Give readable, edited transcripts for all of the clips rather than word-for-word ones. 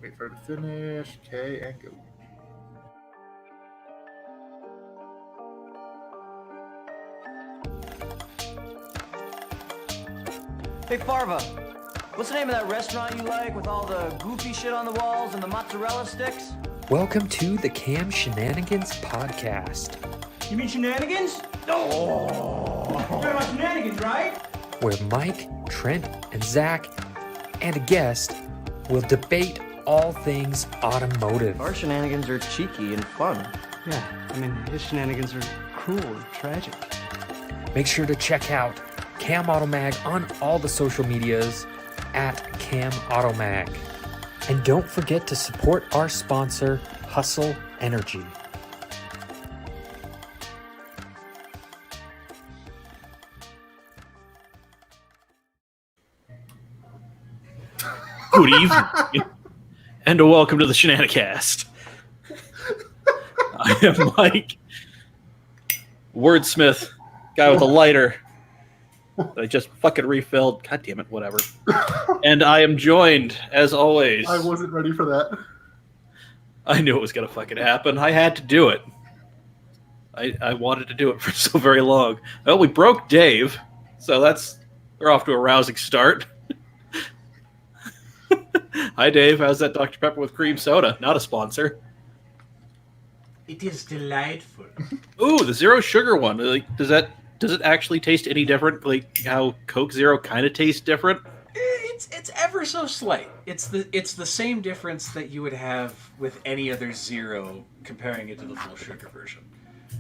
Wait for it to finish. Okay, and go. Hey, Farva, what's the name of that restaurant you like with all the goofy shit on the walls and the mozzarella sticks? Welcome to the Cam Shenanigans podcast, You mean Shenanigans? Oh! You're talking about Shenanigans, right? where Mike, Trent, and Zach, and a guest will debate all things automotive. Our shenanigans are cheeky and fun. Yeah, I mean, his shenanigans are cruel and tragic. Make sure to check out Cam Automag on all the social medias at Cam Automag. And don't forget to support our sponsor, Hustle Energy. Good evening, and welcome to the Shenanigans. I am Mike, wordsmith, guy with a lighter that I just fucking refilled. God damn it, whatever. And I am joined, as always. I wasn't ready for that. I knew it was going to fucking happen. I had to do it. I wanted to do it for so very long. Well, we broke Dave, so we're off to a rousing start. Hi, Dave. How's that Dr. Pepper with cream soda? Not a sponsor. It is delightful. Ooh, the zero sugar one. Like, does it actually taste any different? Like how Coke Zero kind of tastes different? It's ever so slight. It's the same difference that you would have with any other zero comparing it to the full sugar version.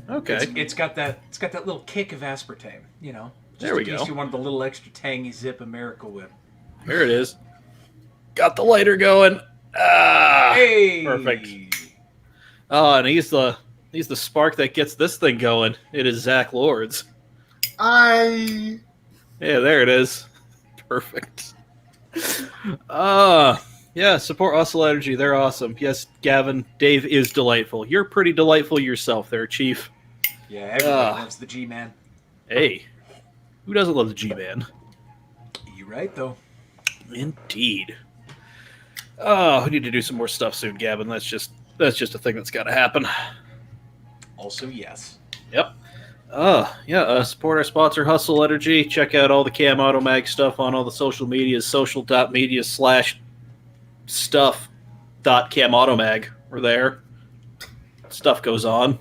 Okay. It's got that little kick of aspartame, you know. Just There we in case go. you wanted the little extra tangy zip of Miracle Whip. There it is. Got the lighter going. Ah, Hey, perfect. Oh, and he's the spark that gets this thing going. It is Zach Lords. I Yeah, there it is. Perfect. Yeah, support Hustle Energy. They're awesome. Yes, Gavin, Dave is delightful. You're pretty delightful yourself there, Chief. Yeah, everybody loves the G-Man. Hey, who doesn't love the G-Man? You right though. Indeed. Oh, we need to do some more stuff soon, Gavin. That's just a thing that's got to happen. Also, yes. Yep. Support our sponsor, Hustle Energy. Check out all the Cam Automag stuff on all the social medias, social.media/stuff.camautomag. We're there. Stuff goes on.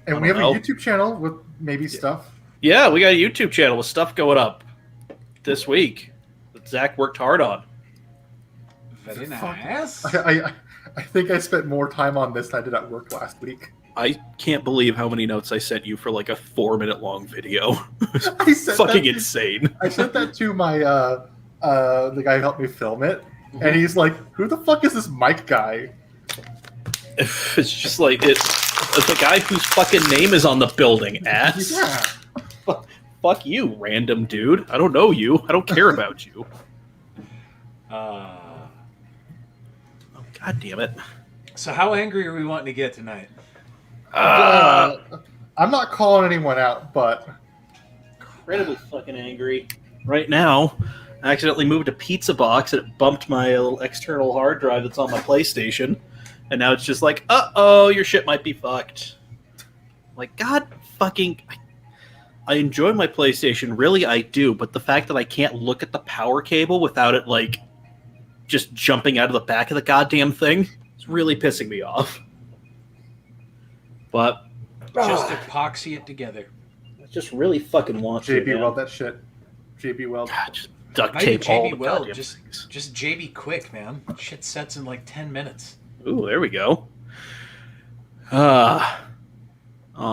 and we have a YouTube channel with maybe stuff. Yeah, we got a YouTube channel with stuff going up this week that Zach worked hard on. Very Fuck. nice. I think I spent more time on this than I did at work last week. I can't believe how many notes I sent you for like a 4-minute long video. I sent Fucking that insane. I sent that to my the guy who helped me film it, and he's like, "Who the fuck is this Mike guy?" It's just like it's the guy whose fucking name is on the building, ass. Yeah. Fuck you, random dude. I don't know you. I don't care about you. Oh, God damn it. So how angry are we wanting to get tonight? I'm not calling anyone out, but Incredibly fucking angry. Right now, I accidentally moved a pizza box and it bumped my little external hard drive that's on my PlayStation. And now it's just like, uh-oh, your shit might be fucked. Like, God fucking... I enjoy my PlayStation, really I do, but the fact that I can't look at the power cable without it, like, just jumping out of the back of the goddamn thing, is really pissing me off. But... Just epoxy it together. I just really fucking want to, JB man. Weld that shit. JB Weld. God, just duct Not even tape all JB the Weld, goddamn just things. JB quick, man. Shit sets in like 10 minutes. Ooh, there we go. Oh,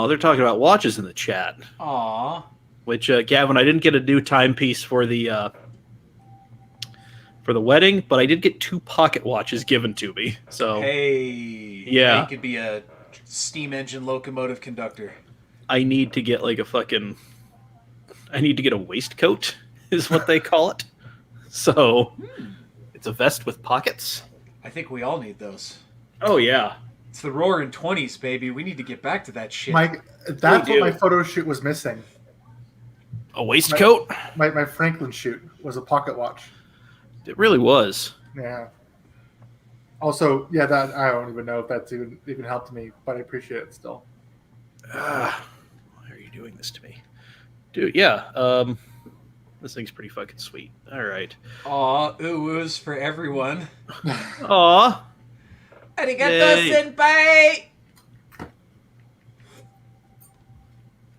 they're talking about watches in the chat. Aww. Which, Gavin, I didn't get a new timepiece for the wedding, but I did get 2 pocket watches given to me. So Hey. Yeah. He could be a steam engine locomotive conductor. I need to get like I need to get a waistcoat, is what they call it. So it's a vest with pockets. I think we all need those. Oh yeah. It's the roaring 20s, baby. We need to get back to that shit. Mike, that's We what do. my photo shoot was missing. A waistcoat? My Franklin shoot was a pocket watch. It really was. Yeah. Also, yeah, that I don't even know if that's even helped me, but I appreciate it still. Why are you doing this to me? Dude, yeah. This thing's pretty fucking sweet. All right. Aw, ooh-woos for everyone. Aw. Arigato, Yay. senpai!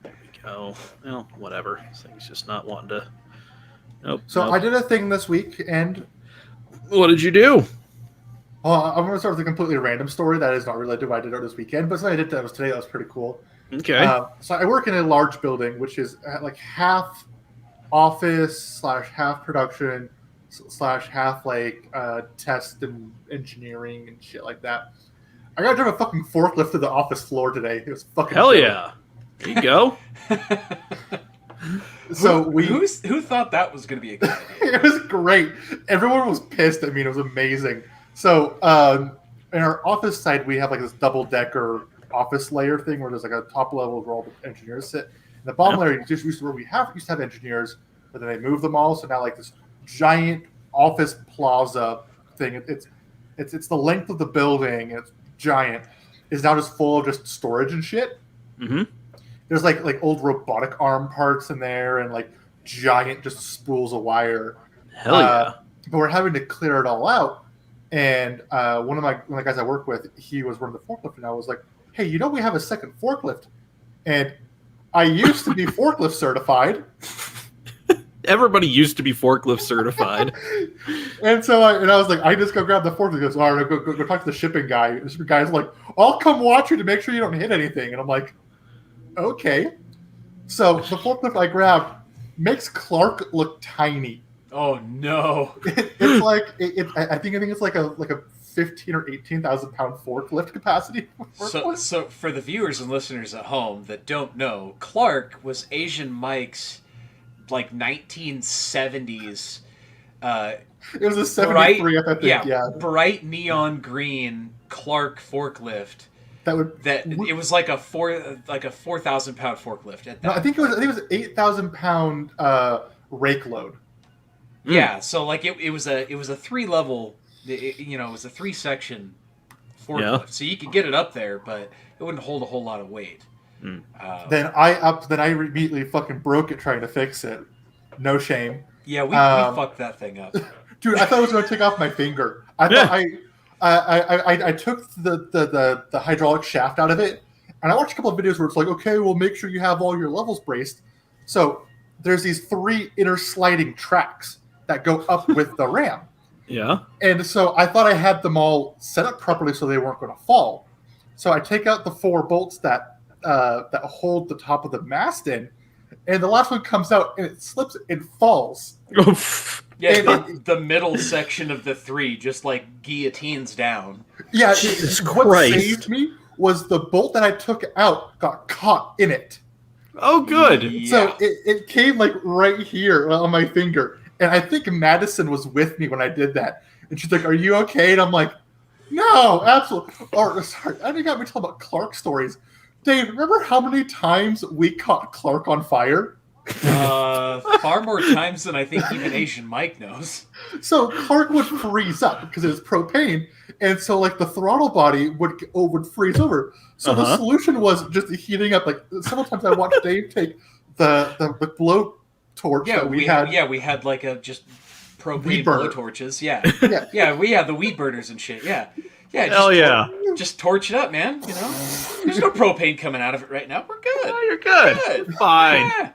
There we go. Well, whatever. This thing's just not wanting to... Nope. So nope. I did a thing this week, and What did you do? I'm going to start with a completely random story that is not related to what I did this weekend, but something I did that was today that was pretty cool. Okay. So I work in a large building, which is like half office / half production / half like test and engineering and shit like that. I got to drive a fucking forklift to the office floor today. It was fucking Hell dope. yeah. There you go. So who thought that was going to be a good idea? It was great. Everyone was pissed at me. It was amazing. So in our office side, we have like this double-decker office layer thing where there's like a top level where all the engineers sit. And the bottom layer just used to where we used to have engineers, but then they moved them all. So now like this giant office plaza thing. It's the length of the building. It's giant. Is now just full of just storage and shit. Mm-hmm. There's like old robotic arm parts in there and like giant just spools of wire. Hell yeah. But we're having to clear it all out. And one of the guys I work with, he was running the forklift, and I was like, "Hey, you know we have a second forklift?" And I used to be forklift certified. Everybody used to be forklift certified. And so I was like, I just go grab the forklift. He goes, all right, go talk to the shipping guy. The shipping guy's like, I'll come watch you to make sure you don't hit anything. And I'm like, okay. So the forklift I grabbed makes Clark look tiny. Oh no! It's like I think it's like a 15 or 18,000 pound forklift capacity. So for the viewers and listeners at home that don't know, Clark was Asian Mike's like 1970s. It was a 73, I think. Yeah, bright neon green Clark forklift. It was like a 4,000 pound forklift at that. No, I think it was 8,000 pound rake load. Yeah, so like it was a 3-level, it was a 3-section forklift, Yeah. so you could get it up there, but it wouldn't hold a whole lot of weight. Then I immediately fucking broke it trying to fix it. No shame. Yeah, we fucked that thing up. Dude, I thought I was going to take off my finger. I thought I took the hydraulic shaft out of it, and I watched a couple of videos where it's like, okay, well, make sure you have all your levels braced. So there's these 3 inner sliding tracks that go up with the ram. Yeah. And so I thought I had them all set up properly so they weren't going to fall. So I take out the 4 bolts that hold the top of the mast in, and the last one comes out and it slips and falls. Yeah, the middle section of the 3 just like guillotines down. Yeah, Jesus what Christ. saved me was the bolt that I took out got caught in it. Oh, good. Yeah. So it came like right here on my finger. And I think Madison was with me when I did that. And she's like, are you okay? And I'm like, no, absolutely. Or, sorry, I think got me talking about Clark stories. Dave, remember how many times we caught Clark on fire? Far more times than I think even Asian Mike knows. So Clark would freeze up because it was propane. And so like the throttle body would freeze over. So the solution was just heating up. Like several times I watched Dave take the blow torch that we had. Yeah, we had like a just propane Weed burner. blow torches. Yeah. Yeah. Yeah, we had the weed burners and shit. Yeah. Yeah. Hell yeah. Just torch it up, man. You know, there's no propane coming out of it right now. We're good. Oh, you're good. Fine. Yeah.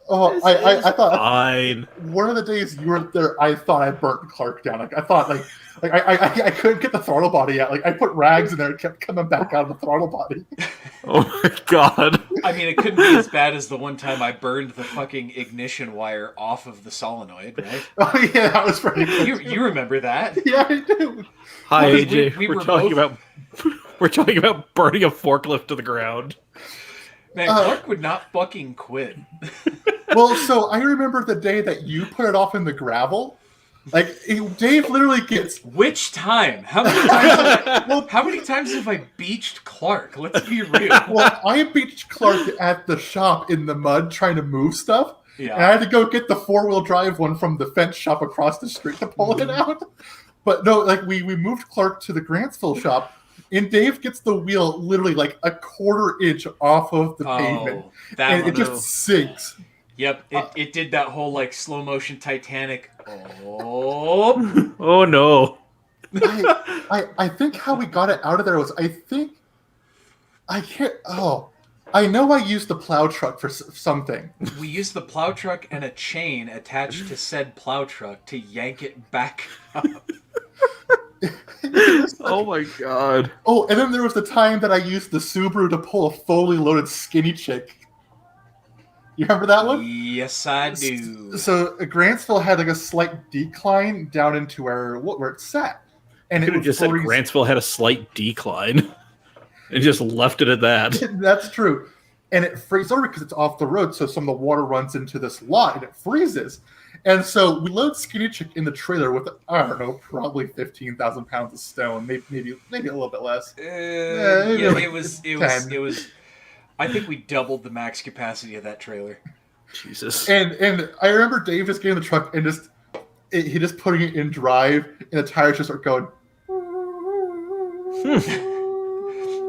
Oh, I thought Fine. one of the days you weren't there, I thought I burnt Clark down. Like I thought, like I couldn't get the throttle body out. Like I put rags in there, and kept coming back out of the throttle body. Oh my god. I mean, it couldn't be as bad as the one time I burned the fucking ignition wire off of the solenoid, right? Oh yeah, that was pretty good. You remember that? Yeah, I do. Hi, Well, 'cause AJ. we We're were talking both- we're talking about burning a forklift to the ground. Man, Clark would not fucking quit. Well, so I remember the day that you put it off in the gravel. Like Dave literally gets. Which time? How many times have I beached Clark? Let's be real. Well, I beached Clark at the shop in the mud trying to move stuff. Yeah. And I had to go get the 4-wheel drive one from the fence shop across the street to pull it out. But no, like we moved Clark to the Grantsville shop, and Dave gets the wheel literally like a quarter inch off of the pavement, that and one. it just sinks. Yep, it did that whole like slow motion Titanic. Oh, Oh no! I think how we got it out of there was I know I used the plow truck for something. we used the plow truck and a chain attached to said plow truck to yank it back up. Oh my god! Oh, and then there was the time that I used the Subaru to pull a fully loaded skinny chick. You remember that one? Yes, I do. So Grantsville had like a slight decline down into where it sat, and Could it have just said Grantsville had a slight decline, and just left it at that. That's true, and it freezes over because it's off the road, so some of the water runs into this lot and it freezes. And so we load Skinny Chick in the trailer with, I don't know, probably 15,000 pounds of stone, maybe a little bit less. It was. I think we doubled the max capacity of that trailer. Jesus. And I remember Dave just getting in the truck and he just putting it in drive, and the tires just start going.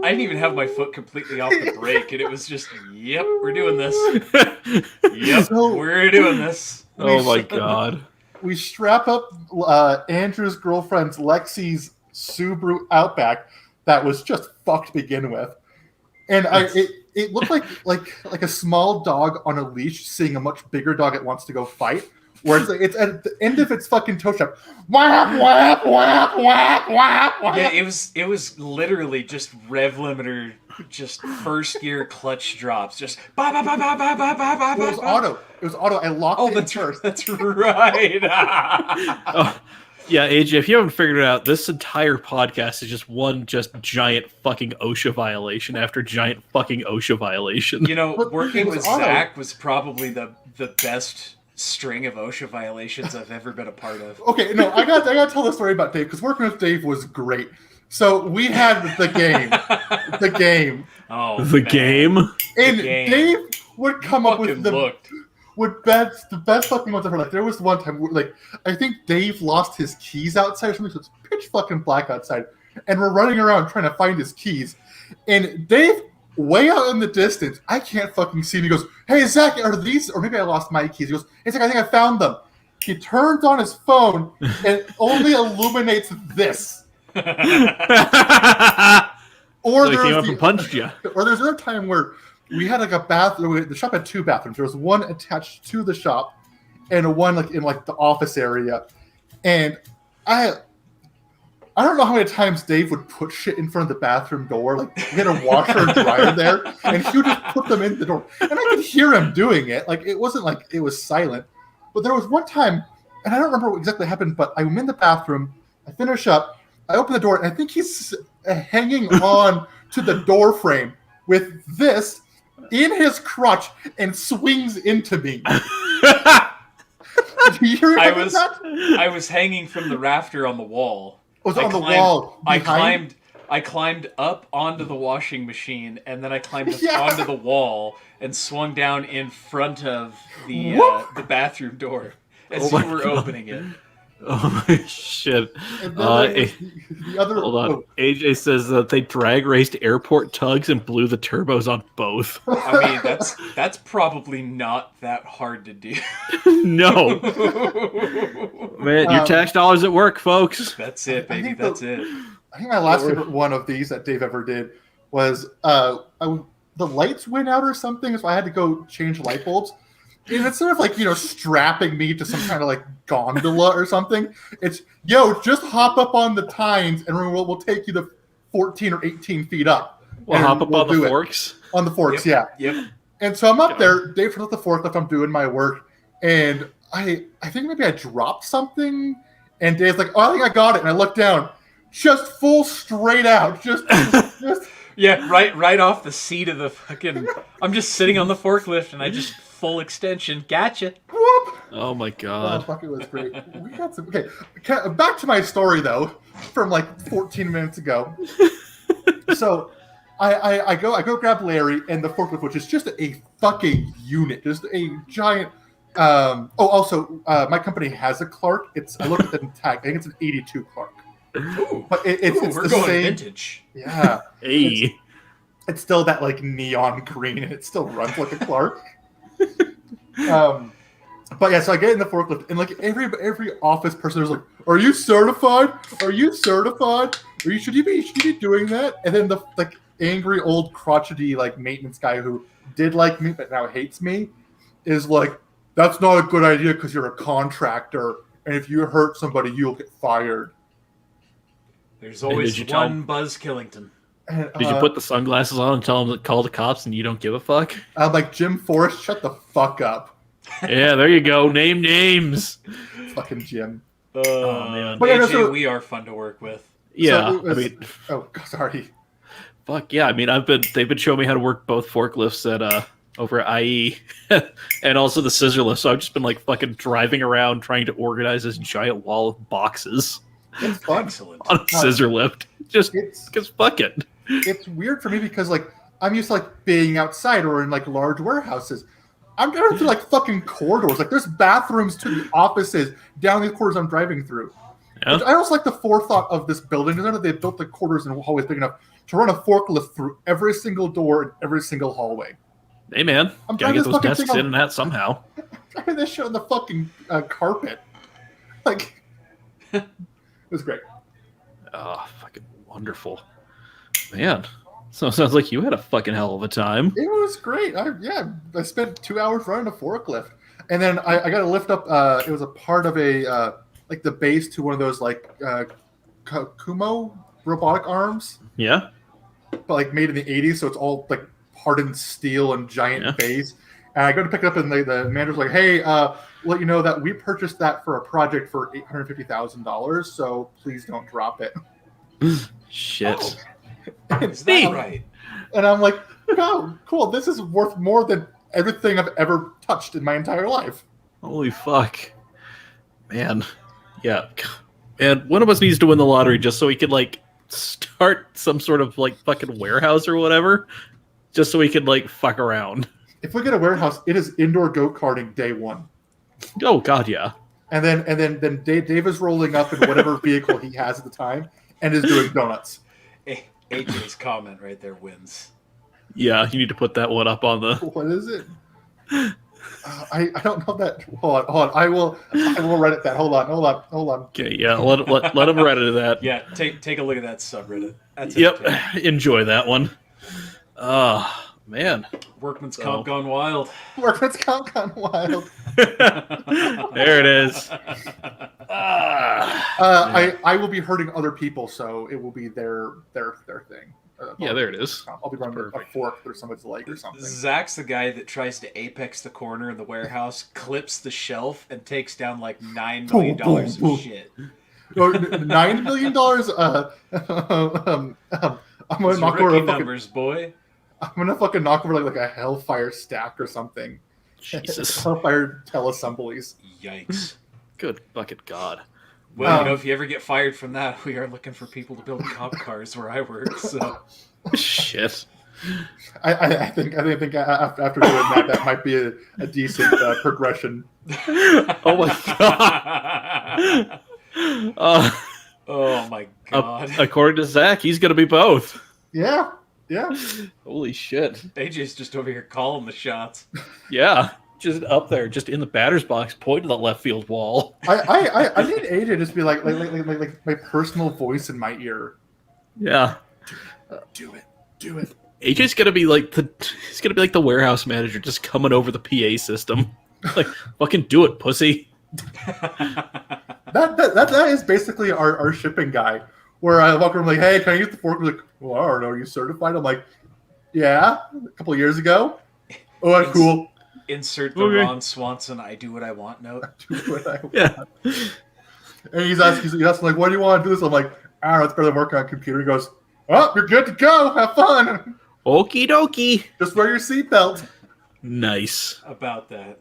I didn't even have my foot completely off the brake, and it was just, yep, we're doing this. Yep, So- we're doing this. Oh my god. We strap up Andrew's girlfriend's Lexi's Subaru Outback that was just fucked to begin with, and it looked like a small dog on a leash seeing a much bigger dog it wants to go fight. Where it's at the end of its fucking toe strap. Whap, whap, whap, whap, whap, whap. Yeah, it was literally just rev limiter, just first gear clutch drops, just ba ba ba ba ba ba ba ba. It was auto. It was auto. I locked it in first. That's right. Oh, yeah, AJ, if you haven't figured it out, this entire podcast is just one giant fucking OSHA violation after giant fucking OSHA violation. You know, But working it was with auto. Zach was probably the best string of OSHA violations I've ever been a part of. Okay, no, I got to tell the story about Dave because working with Dave was great. So we had the game, Oh, The man. game? and game. Dave would come up with Fucking the looked. the best fucking ones ever. Like there was one time, like I think Dave lost his keys outside or something, so it's pitch fucking black outside, and we're running around trying to find his keys, and Dave, way out in the distance, I can't fucking see him. He goes, "Hey Zach, are these?" Or maybe I lost my keys. He goes, "Hey Zach, I think I found them." He turns on his phone and only illuminates this. Or So he there's came up and punched you. Or there's another time where we had like a bathroom. The shop had two bathrooms. There was one attached to the shop, and one like in like the office area. And I don't know how many times Dave would put shit in front of the bathroom door. Like we had a washer and dryer there, and he would just put them in the door. And I could hear him doing it. Like it wasn't like it was silent. But there was one time, and I don't remember what exactly happened. But I'm in the bathroom. I finish up. I open the door, and I think he's hanging on to the door frame with this in his crotch and swings into me. Do you remember that? I was hanging from the rafter on the wall. It was on the wall. behind- I climbed up onto the washing machine, and then I climbed up Yeah. onto the wall and swung down in front of the bathroom door as Oh you my were God. opening it. Oh my shit. And then there was the other. Hold on. oh, AJ says that they drag raced airport tugs and blew the turbos on both. I mean, that's probably not that hard to do. No. Man, your tax dollars at work, folks. That's it, I baby. think That's it. I think my last favorite one of these that Dave ever did was the lights went out or something, so I had to go change light bulbs. And instead of like strapping me to some kind of like gondola or something, it's just hop up on the tines and we'll take you to 14 or 18 feet up. We'll And hop up on do the it. forks. On the forks, yeah. Yep. And so I'm up there. Dave turns off the forklift. I'm doing my work, and I think maybe I dropped something. And Dave's like, "Oh, I think I got it." And I look down, just full straight out, just Yeah, right off the seat of the fucking. I'm just sitting on the forklift, and I just full extension. Gotcha. whoop. Oh my Oh, god. fuck, it was great. We had some. Okay, back to my story though, from like 14 minutes ago. So, I go grab Larry and the forklift, which is just a fucking unit, just a giant Also, my company has a Clark. I looked at the tag. I think it's an 82 Clark. Ooh, But it's we're the going same. vintage. Yeah. Hey. It's still that like neon green, and it still runs like a Clark. But yeah, so I get in the forklift, and like every office person is like, "Are you certified? Are you certified? Should you be doing that?" And then the like angry old crotchety like maintenance guy who did like me but now hates me is like, "That's not a good idea because you're a contractor, and if you hurt somebody, you'll get fired." There's always did you tell one him- Buzz Killington. And, Did you put the sunglasses on and tell them to call the cops and you don't give a fuck? I'm like, Jim Forrest, shut the fuck up, Yeah, there you go. Name names. fucking Jim. Oh, man. But yeah, no, AJ, so- we are fun to work with. Yeah, So it was- I mean, oh, sorry. fuck yeah. I mean, they've been showing me how to work both forklifts at over at IE and also the scissor lift. So I've just been like fucking driving around trying to organize this giant wall of boxes It's fun. Excellent. on a scissor lift. Just It's because fuck it. it's weird for me because like I'm used to like being outside or in like large warehouses. I'm going through like fucking corridors. Like there's bathrooms to the offices down these corridors I'm driving through. Yeah. Which I also like the forethought of this building. Because I know they built the corridors and hallways big enough to run a forklift through every single door and every single hallway. Hey man, I'm gotta trying get this those fucking desks thing in and out somehow. Driving this shit on the fucking carpet. Like it was great. Oh, fucking wonderful, man. So it sounds like you had a fucking hell of a time. It was great. I spent 2 hours running a forklift, and then I got to lift up. It was a part of a like the base to one of those like Kumo robotic arms, Yeah. but like made in the 80s, so it's all like hardened steel and giant Yeah. base. And I go to pick it up, and the manager's like, "Hey, let you know that we purchased that for a project for $850,000. So please don't drop it." Shit. Is that right? And I'm like, "Oh, cool! This is worth more than everything I've ever touched in my entire life." Holy fuck, man. Yeah. And one of us needs to win the lottery just so we could like start some sort of like fucking warehouse or whatever, just so we could like fuck around. If we get a warehouse, it is indoor go karting day one, Oh god, yeah. and then Dave is rolling up in whatever vehicle he has at the time and is doing donuts. AJ's comment right there wins. Yeah, you need to put that one up on the. What is it? I don't know that. Hold on. I will Reddit that. Hold on. Okay, yeah. Let him Reddit that. Yeah, take a look at that subreddit. That's Yep. entertaining. Enjoy that one. Man. Workman's So- comp gone wild. Workman's comp gone wild. There it is. I will be hurting other people, so it will be their thing. Yeah, there it is. I'll be running a Perfect. fork through somebody's leg or something. Zach's the guy that tries to apex the corner of the warehouse, clips the shelf, and takes down like $9 million of shit. Oh, $9 million. I'm gonna Those knock are over rookie a fucking. numbers, boy. I'm gonna fucking knock over like a hellfire stack or something. Jesus. Hellfire teleassemblies. Yikes. Good fucking god. Well, you know, if you ever get fired from that, we are looking for people to build cop cars where I work. So Shit. I think after doing that might be a decent progression. Oh my god. oh my god. According to Zach, he's gonna be both. Yeah. Holy shit. AJ's just over here calling the shots. Yeah. Just up there, just in the batter's box, pointing to the left field wall. I need AJ to just be like my personal voice in my ear. Yeah. Do it. AJ's gonna be like the warehouse manager, just coming over the PA system. Like, fucking do it, pussy. That is basically our shipping guy. Where I walk around like, hey, can I use the fork? Like, well, I don't know. Are you certified? I'm like, yeah, a couple of years ago. Oh, that's cool. Insert the Okay. Ron Swanson "I do what I want" note. Do what I want. Yeah. And he's asking like, why do you want to do this? I'm like, I don't know, it's better than working on a computer. He goes, oh, you're good to go. Have fun. Okie dokie. Just wear your seatbelt. Nice. About that.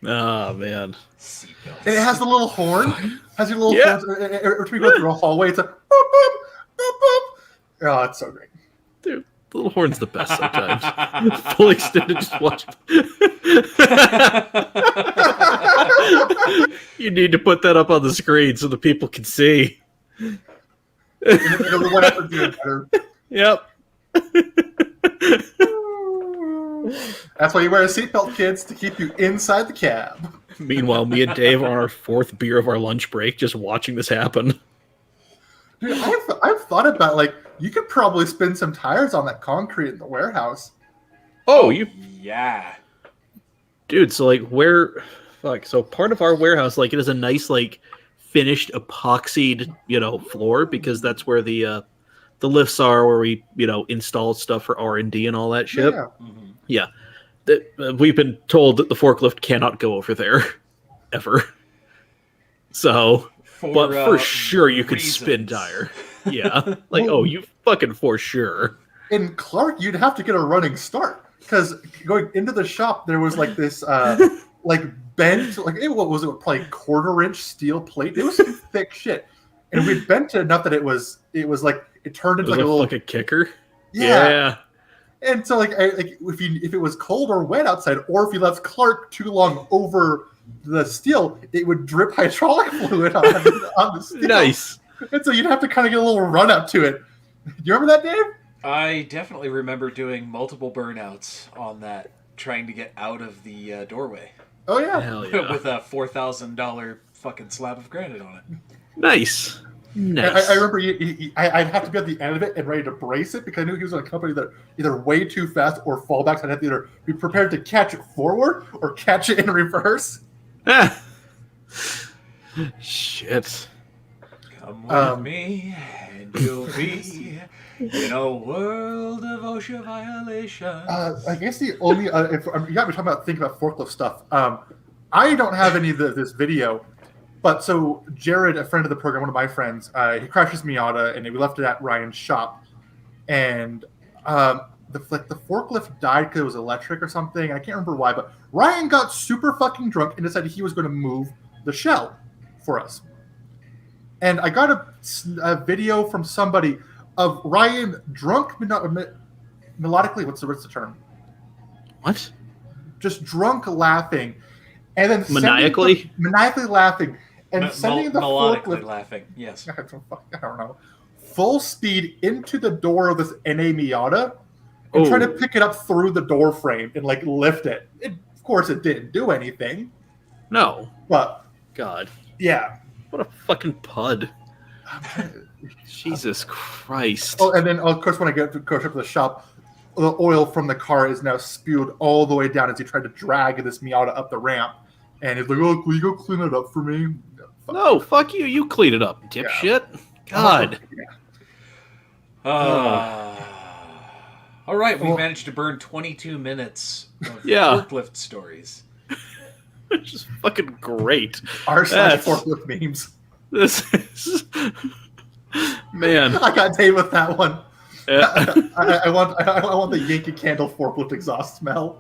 Oh man. Seatbelt. And it has the little horn. Has your little Yeah. horns. Every time we go through a hallway, it's like, boop, boop, boop, boop. Oh, it's so great. Dude, the little horn's the best sometimes. Full extended, just watch. You need to put that up on the screen so the people can see. It'll went up doing better. Yep. That's why you wear a seatbelt, kids, to keep you inside the cab. Meanwhile, me and Dave are on our 4th beer of our lunch break, just watching this happen. Dude, I've thought about, like, you could probably spin some tires on that concrete in the warehouse. Oh, you, Yeah. dude. So like, so part of our warehouse, like, it is a nice, like, finished epoxied, floor, because that's where the lifts are, where we, install stuff for R&D and all that shit. Yeah. Yeah. We've been told that the forklift cannot go over there ever. So, but for sure you could spin reasons. tire. Yeah. Like, oh, you fucking for sure. In Clark, you'd have to get a running start, because going into the shop, there was like this, like bent, like what was it? Probably 1/4-inch steel plate. It was some thick shit, and we bent it enough that it was like it turned into like a little like a kicker. yeah. And so like if it was cold or wet outside, or if you left Clark too long over the steel, it would drip hydraulic fluid on the steel. Nice. And so you'd have to kind of get a little run up to it. Do you remember that, Dave? I definitely remember doing multiple burnouts on that, trying to get out of the doorway Oh yeah. Hell yeah. with a $4,000 fucking slab of granite on it. Nice. Nice. I remember I'd have to be at the end of it and ready to brace it, because I knew he was on a company that either way too fast or fall back. So I'd have to either be prepared to catch it forward or catch it in reverse. Ah. Shit. Come with me, and you'll be in a world of OSHA violations. I guess the only if you got me talking about thinking about forklift stuff. I don't have any of this video, but so Jared, a friend of the program, one of my friends, he crashed his Miata, and we left it at Ryan's shop, and the forklift died because it was electric or something. I can't remember why, but Ryan got super fucking drunk and decided he was going to move the shell for us. And I got a video from somebody of Ryan drunk, melodically. What's the term? What? Just drunk laughing, and then Maniacally laughing, and sending the melodically forklift. laughing. Yes. I don't know. Full speed into the door of this NA Miata, and try to pick it up through the door frame and like lift it. Of course, it didn't do anything. No. But God. yeah. What a fucking pud. Jesus Christ. Oh, and then of course when I go to the shop, the oil from the car is now spewed all the way down as he tried to drag this Miata up the ramp. And he's like, "Oh, will you go clean it up for me?" No, fuck you. You clean it up, dipshit. God. All right, we managed to burn 22 minutes of Yeah. forklift stories. It's just fucking great. r/forklift memes. This is... Man. I got Dave with that one. Yeah. I want the Yankee Candle forklift exhaust smell.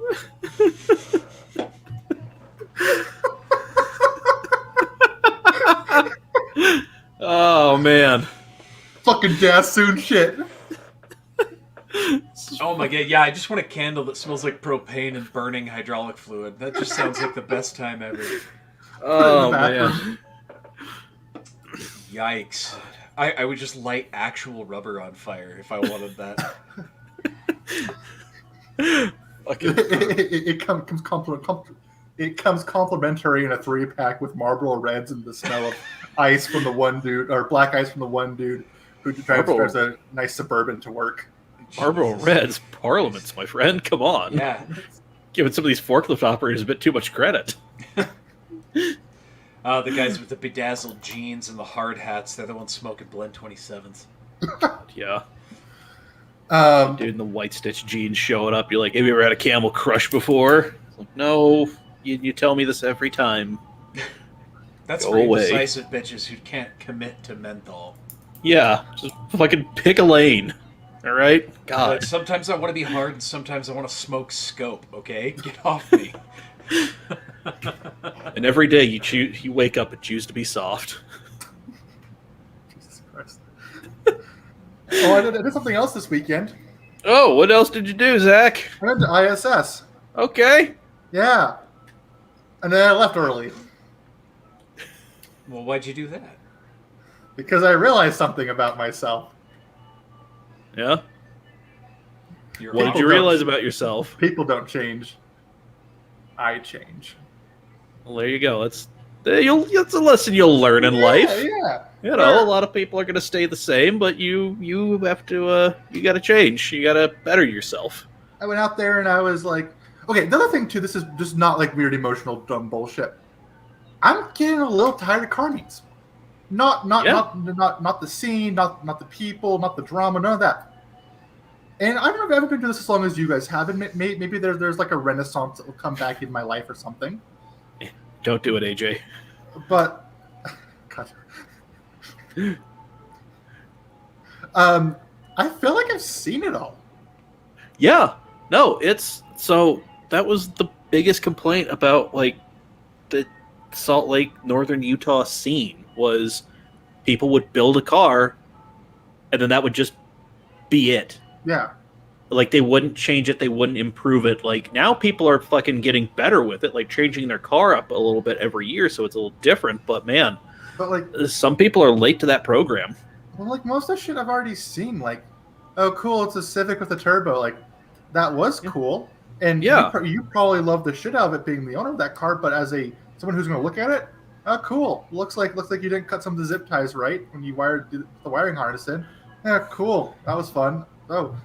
Oh, man. Fucking Dassoon shit. Oh my god, yeah, I just want a candle that smells like propane and burning hydraulic fluid. That just sounds like the best time ever. Oh, man. Yikes. I would just light actual rubber on fire if I wanted that. Fucking... It comes complimentary in a 3-pack with Marlboro Reds and the smell of ice from the one dude, or black ice from the one dude who drives a nice Suburban to work. Marlboro Reds, Parliaments, my friend. Come on. Yeah. Giving some of these forklift operators a bit too much credit. The guys with the bedazzled jeans and the hard hats, they're the ones smoking Blend 27s. Yeah. Dude in the white stitch jeans showing up. You're like, have you ever had a Camel Crush before? Like, no. You tell me this every time. That's Go for away. indecisive bitches who can't commit to menthol. Yeah. Just fucking pick a lane. All right? God. Like, sometimes I want to be hard and sometimes I want to smoke scope, okay? Get off me. And every day you wake up and choose to be soft. Jesus Christ. Oh, I did something else this weekend. Oh, what else did you do, Zach? I went to ISS. Okay. Yeah. And then I left early. Well, why'd you do that? Because I realized something about myself. Yeah. You're What did People you don't- realize about yourself? People don't change. I change. Well, there you go. It's a lesson you'll learn in life. Yeah. You know, a lot of people are going to stay the same, but you have to you got to change. You got to better yourself. I went out there and I was like, okay. The other thing too, this is just not like weird emotional dumb bullshit. I'm getting a little tired of car meets. Not the scene, not the people, not the drama, none of that. And I don't know if I've ever been doing this as long as you guys have. And maybe there's like a renaissance that will come back in my life or something. Don't do it, AJ. But God. I feel like I've seen it all. Yeah. No, it's so that was the biggest complaint about like the Salt Lake, Northern Utah scene was people would build a car and then that would just be it. Yeah. Like they wouldn't change it, they wouldn't improve it. Like now people are fucking getting better with it, like changing their car up a little bit every year so it's a little different, but man, But like, some people are late to that program. well, like most of the shit I've already seen. Like, oh, cool, it's a Civic with a turbo. Like, that was cool. And Yeah. you probably love the shit out of it being the owner of that car. But as someone who's going to look at it, oh, cool. Looks like you didn't cut some of the zip ties right when you wired the wiring harness in. Yeah, cool. That was fun. Oh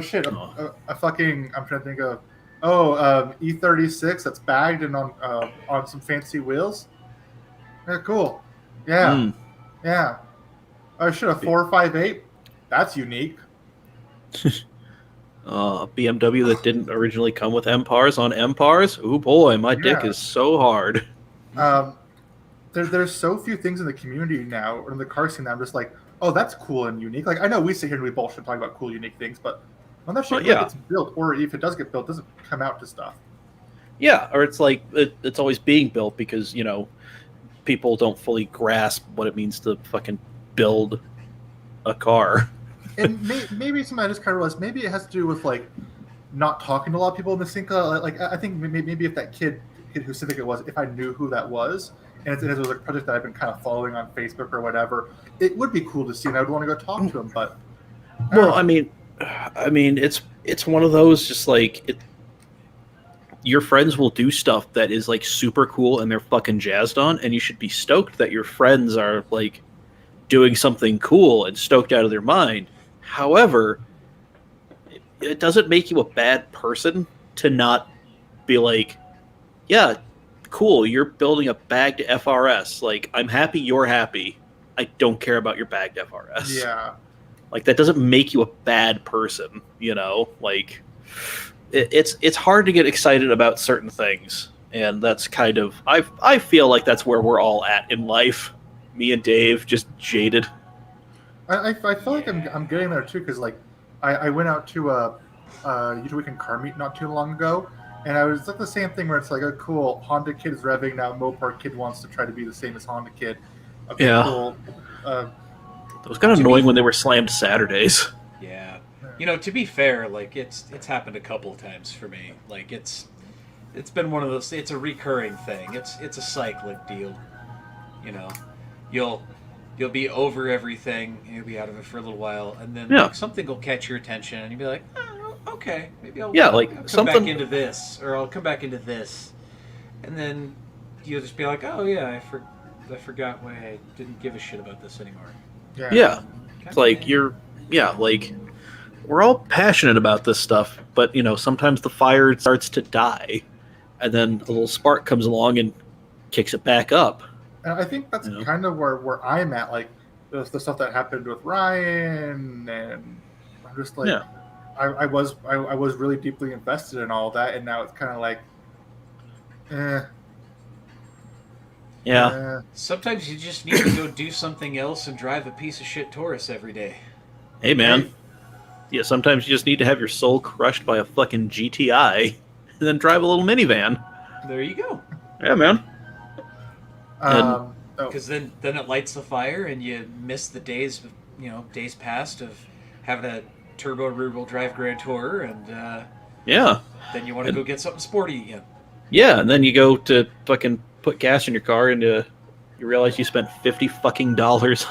shit. I'm trying to think of. E36 that's bagged and on some fancy wheels. Yeah, cool. Yeah. Mm. Yeah. Oh shit, a 458? That's unique. BMW that didn't originally come with MPARs on MPARs. Oh boy, my dick Yeah. is so hard. There's so few things in the community now, or in the car scene that I'm just like, oh, that's cool and unique. Like, I know we sit here and we bullshit talking about cool, unique things, but when that shit Well, yeah. gets built, or if it does get built, it doesn't come out to stuff. Yeah, or it's like it's always being built because people don't fully grasp what it means to fucking build a car. And maybe something I just kind of realized, maybe it has to do with like not talking to a lot of people in the scene. Like I think maybe if that kid who Civic it was, if I knew who that was, and it was a project that I've been kind of following on Facebook or whatever, it would be cool to see, and I would want to go talk to him. But Well, I mean, it's one of those just like your friends will do stuff that is like super cool and they're fucking jazzed on, and you should be stoked that your friends are like doing something cool and stoked out of their mind. However, it doesn't make you a bad person to not be like, yeah, cool, you're building a bagged FRS. Like, I'm happy you're happy. I don't care about your bagged FRS. yeah. Like, that doesn't make you a bad person, Like, it's hard to get excited about certain things, and that's kind of I feel like that's where we're all at in life. Me and Dave just jaded. I feel like I'm getting there too, because like I went out to a Utah Weekend car meet not too long ago, and I was like the same thing where it's like, oh cool, Honda Kid is revving now, Mopar Kid wants to try to be the same as Honda Kid. Okay, Yeah. cool. It was kind of annoying when they were slammed Saturdays. Yeah. To be fair, like it's happened a couple of times for me. Like it's been one of those. It's a recurring thing. It's a cyclic deal. You'll be over everything. You'll be out of it for a little while, and then Yeah. like, something will catch your attention, and you'll be like, oh, okay, maybe I'll like, I'll come something- back into this, or I'll come back into this, and then you'll just be like, oh yeah, I forgot why I didn't give a shit about this anymore. Yeah. It's like like we're all passionate about this stuff, but sometimes the fire starts to die, and then a little spark comes along and kicks it back up. And I think that's kind of where I'm at. Like the stuff that happened with Ryan, and I'm just like, Yeah. I was really deeply invested in all that, and now it's kind of like, Yeah. Sometimes you just need to go do something else and drive a piece of shit Taurus every day. Hey man. Yeah, sometimes you just need to have your soul crushed by a fucking GTI and then drive a little minivan. There you go. Yeah, man. Because then it lights the fire, and you miss the days past of having a turbo rear-wheel drive Grand Tourer, and Yeah. then you want to go get something sporty again. Yeah, and then you go to fucking put gas in your car into you realize you spent $50 fucking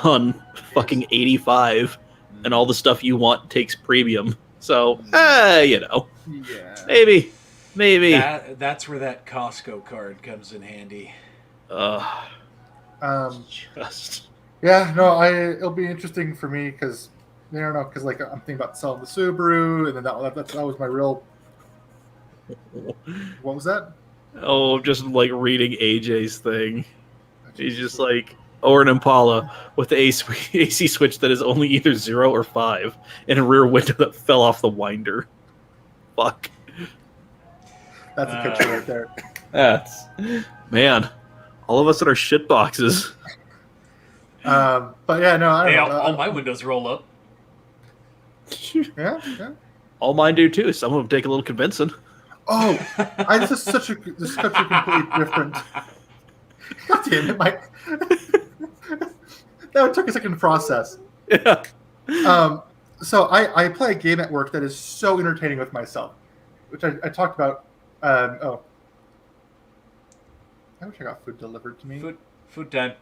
on fucking 85, and all the stuff you want takes premium. So, Yeah. maybe. That's where that Costco card comes in handy. Just Yeah, no, it'll be interesting for me because I don't know, because like I'm thinking about selling the Subaru, and then that was my real. What was that? just like reading AJ's thing. He's just like, or an Impala with the AC switch that is only either 0 or 5, and a rear window that fell off the winder. Fuck. That's a picture right there. That's man. All of us in our shit boxes. But yeah, no, I Hey, don't know. all my windows roll up. Yeah. All mine do too. Some of them take a little convincing. Oh, this is such a completely different. God damn it, Mike. That took a second to process. Yeah. So I play a game at work that is so entertaining with myself, which I talked about. I wish I got food delivered to me. Food time.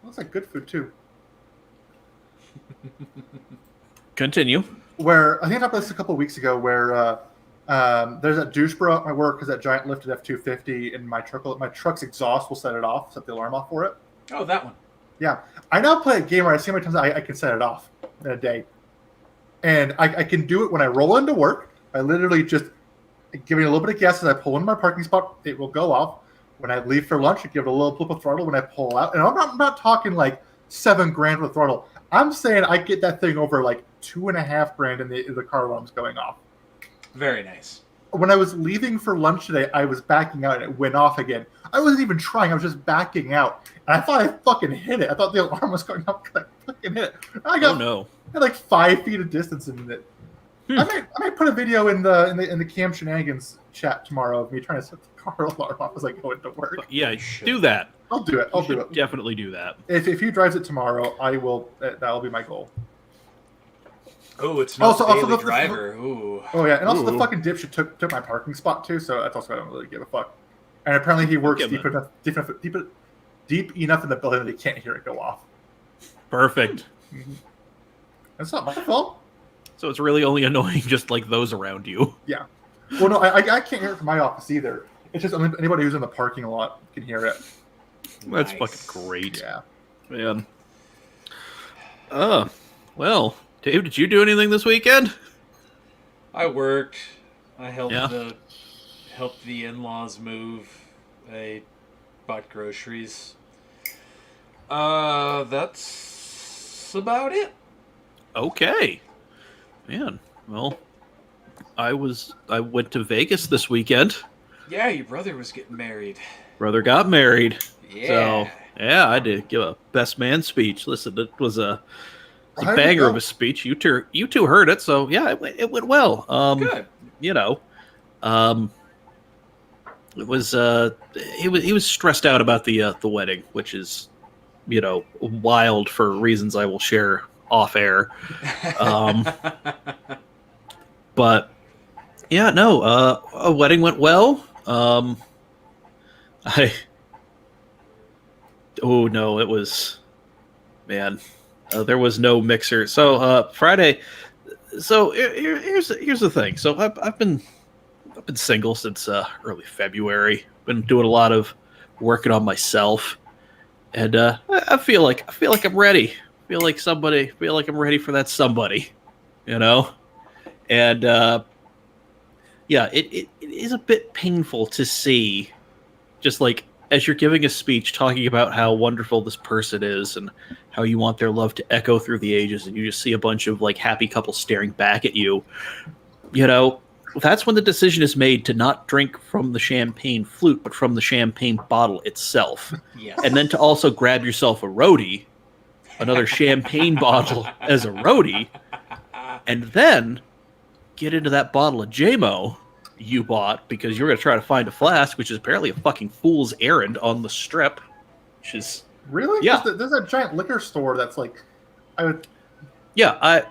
Looks like good food too. Continue. Where I think I talked about this a couple of weeks ago, where there's that douche bro at my work because that giant lifted F-250 and my truck's exhaust will set it off, set the alarm off for it. Oh, that one. Yeah, I now play a game where I see how many times I can set it off in a day, and I can do it when I roll into work. I literally just give it a little bit of gas as I pull into my parking spot. It will go off. When I leave for lunch, I give it a little flip of throttle when I pull out, and I'm not talking like $7,000 with throttle. I'm saying I get that thing over like $2,500 and the car alarm's going off. Very nice. When I was leaving for lunch today, I was backing out and it went off again. I wasn't even trying. I was just backing out. And I thought I fucking hit it. I thought the alarm was going off because I fucking hit it. I had like 5 feet of distance in it. I might put a video in the Cam Shenanigans chat tomorrow of me trying to set the car alarm off as I go into work. Yeah, do that. I'll do it. I'll do it. Definitely do that. If he drives it tomorrow, I will. That'll be my goal. Oh, it's not Also the the driver. Ooh. Oh yeah, and also the fucking dipshit took my parking spot too, so that's also I don't really give a fuck. And apparently he works deep enough in the building that he can't hear it go off. Perfect. That's not my fault. So it's really only annoying just like those around you. Yeah. Well, no, I can't hear it from my office either. It's just anybody who's in the parking lot can hear it. That's Nice. fucking great. Yeah. Man. Well, Dave, did you do anything this weekend? I worked. I helped Yeah. helped the in-laws move. I bought groceries. That's about it. Okay. Man. Well, I went to Vegas this weekend. Yeah, your brother was getting married. Brother got married. Yeah. So, yeah, I did give a best man speech. Listen, it was a How did it banger go? of a speech. You two heard it, so yeah, it went well. Good. You know, it was he was stressed out about the wedding, which is, you know, wild for reasons I will share off air. But yeah, no, a wedding went well. It was, man, there was no mixer. So Friday. So here's the thing. So I've been single since early February. Been doing a lot of working on myself, and I feel like I'm ready. Feel like I'm ready for that somebody, you know. And yeah, it is a bit painful to see, just like as you're giving a speech talking about how wonderful this person is and how you want their love to echo through the ages, and you just see a bunch of like happy couples staring back at you. You know, that's when the decision is made to not drink from the champagne flute, but from the champagne bottle itself. Yes. And then to also grab yourself a roadie, another champagne bottle as a roadie, and then get into that bottle of JMO you bought because you're going to try to find a flask, which is apparently a fucking fool's errand on the strip, which is... Really? Yeah. There's a giant liquor store that's like, Yeah, I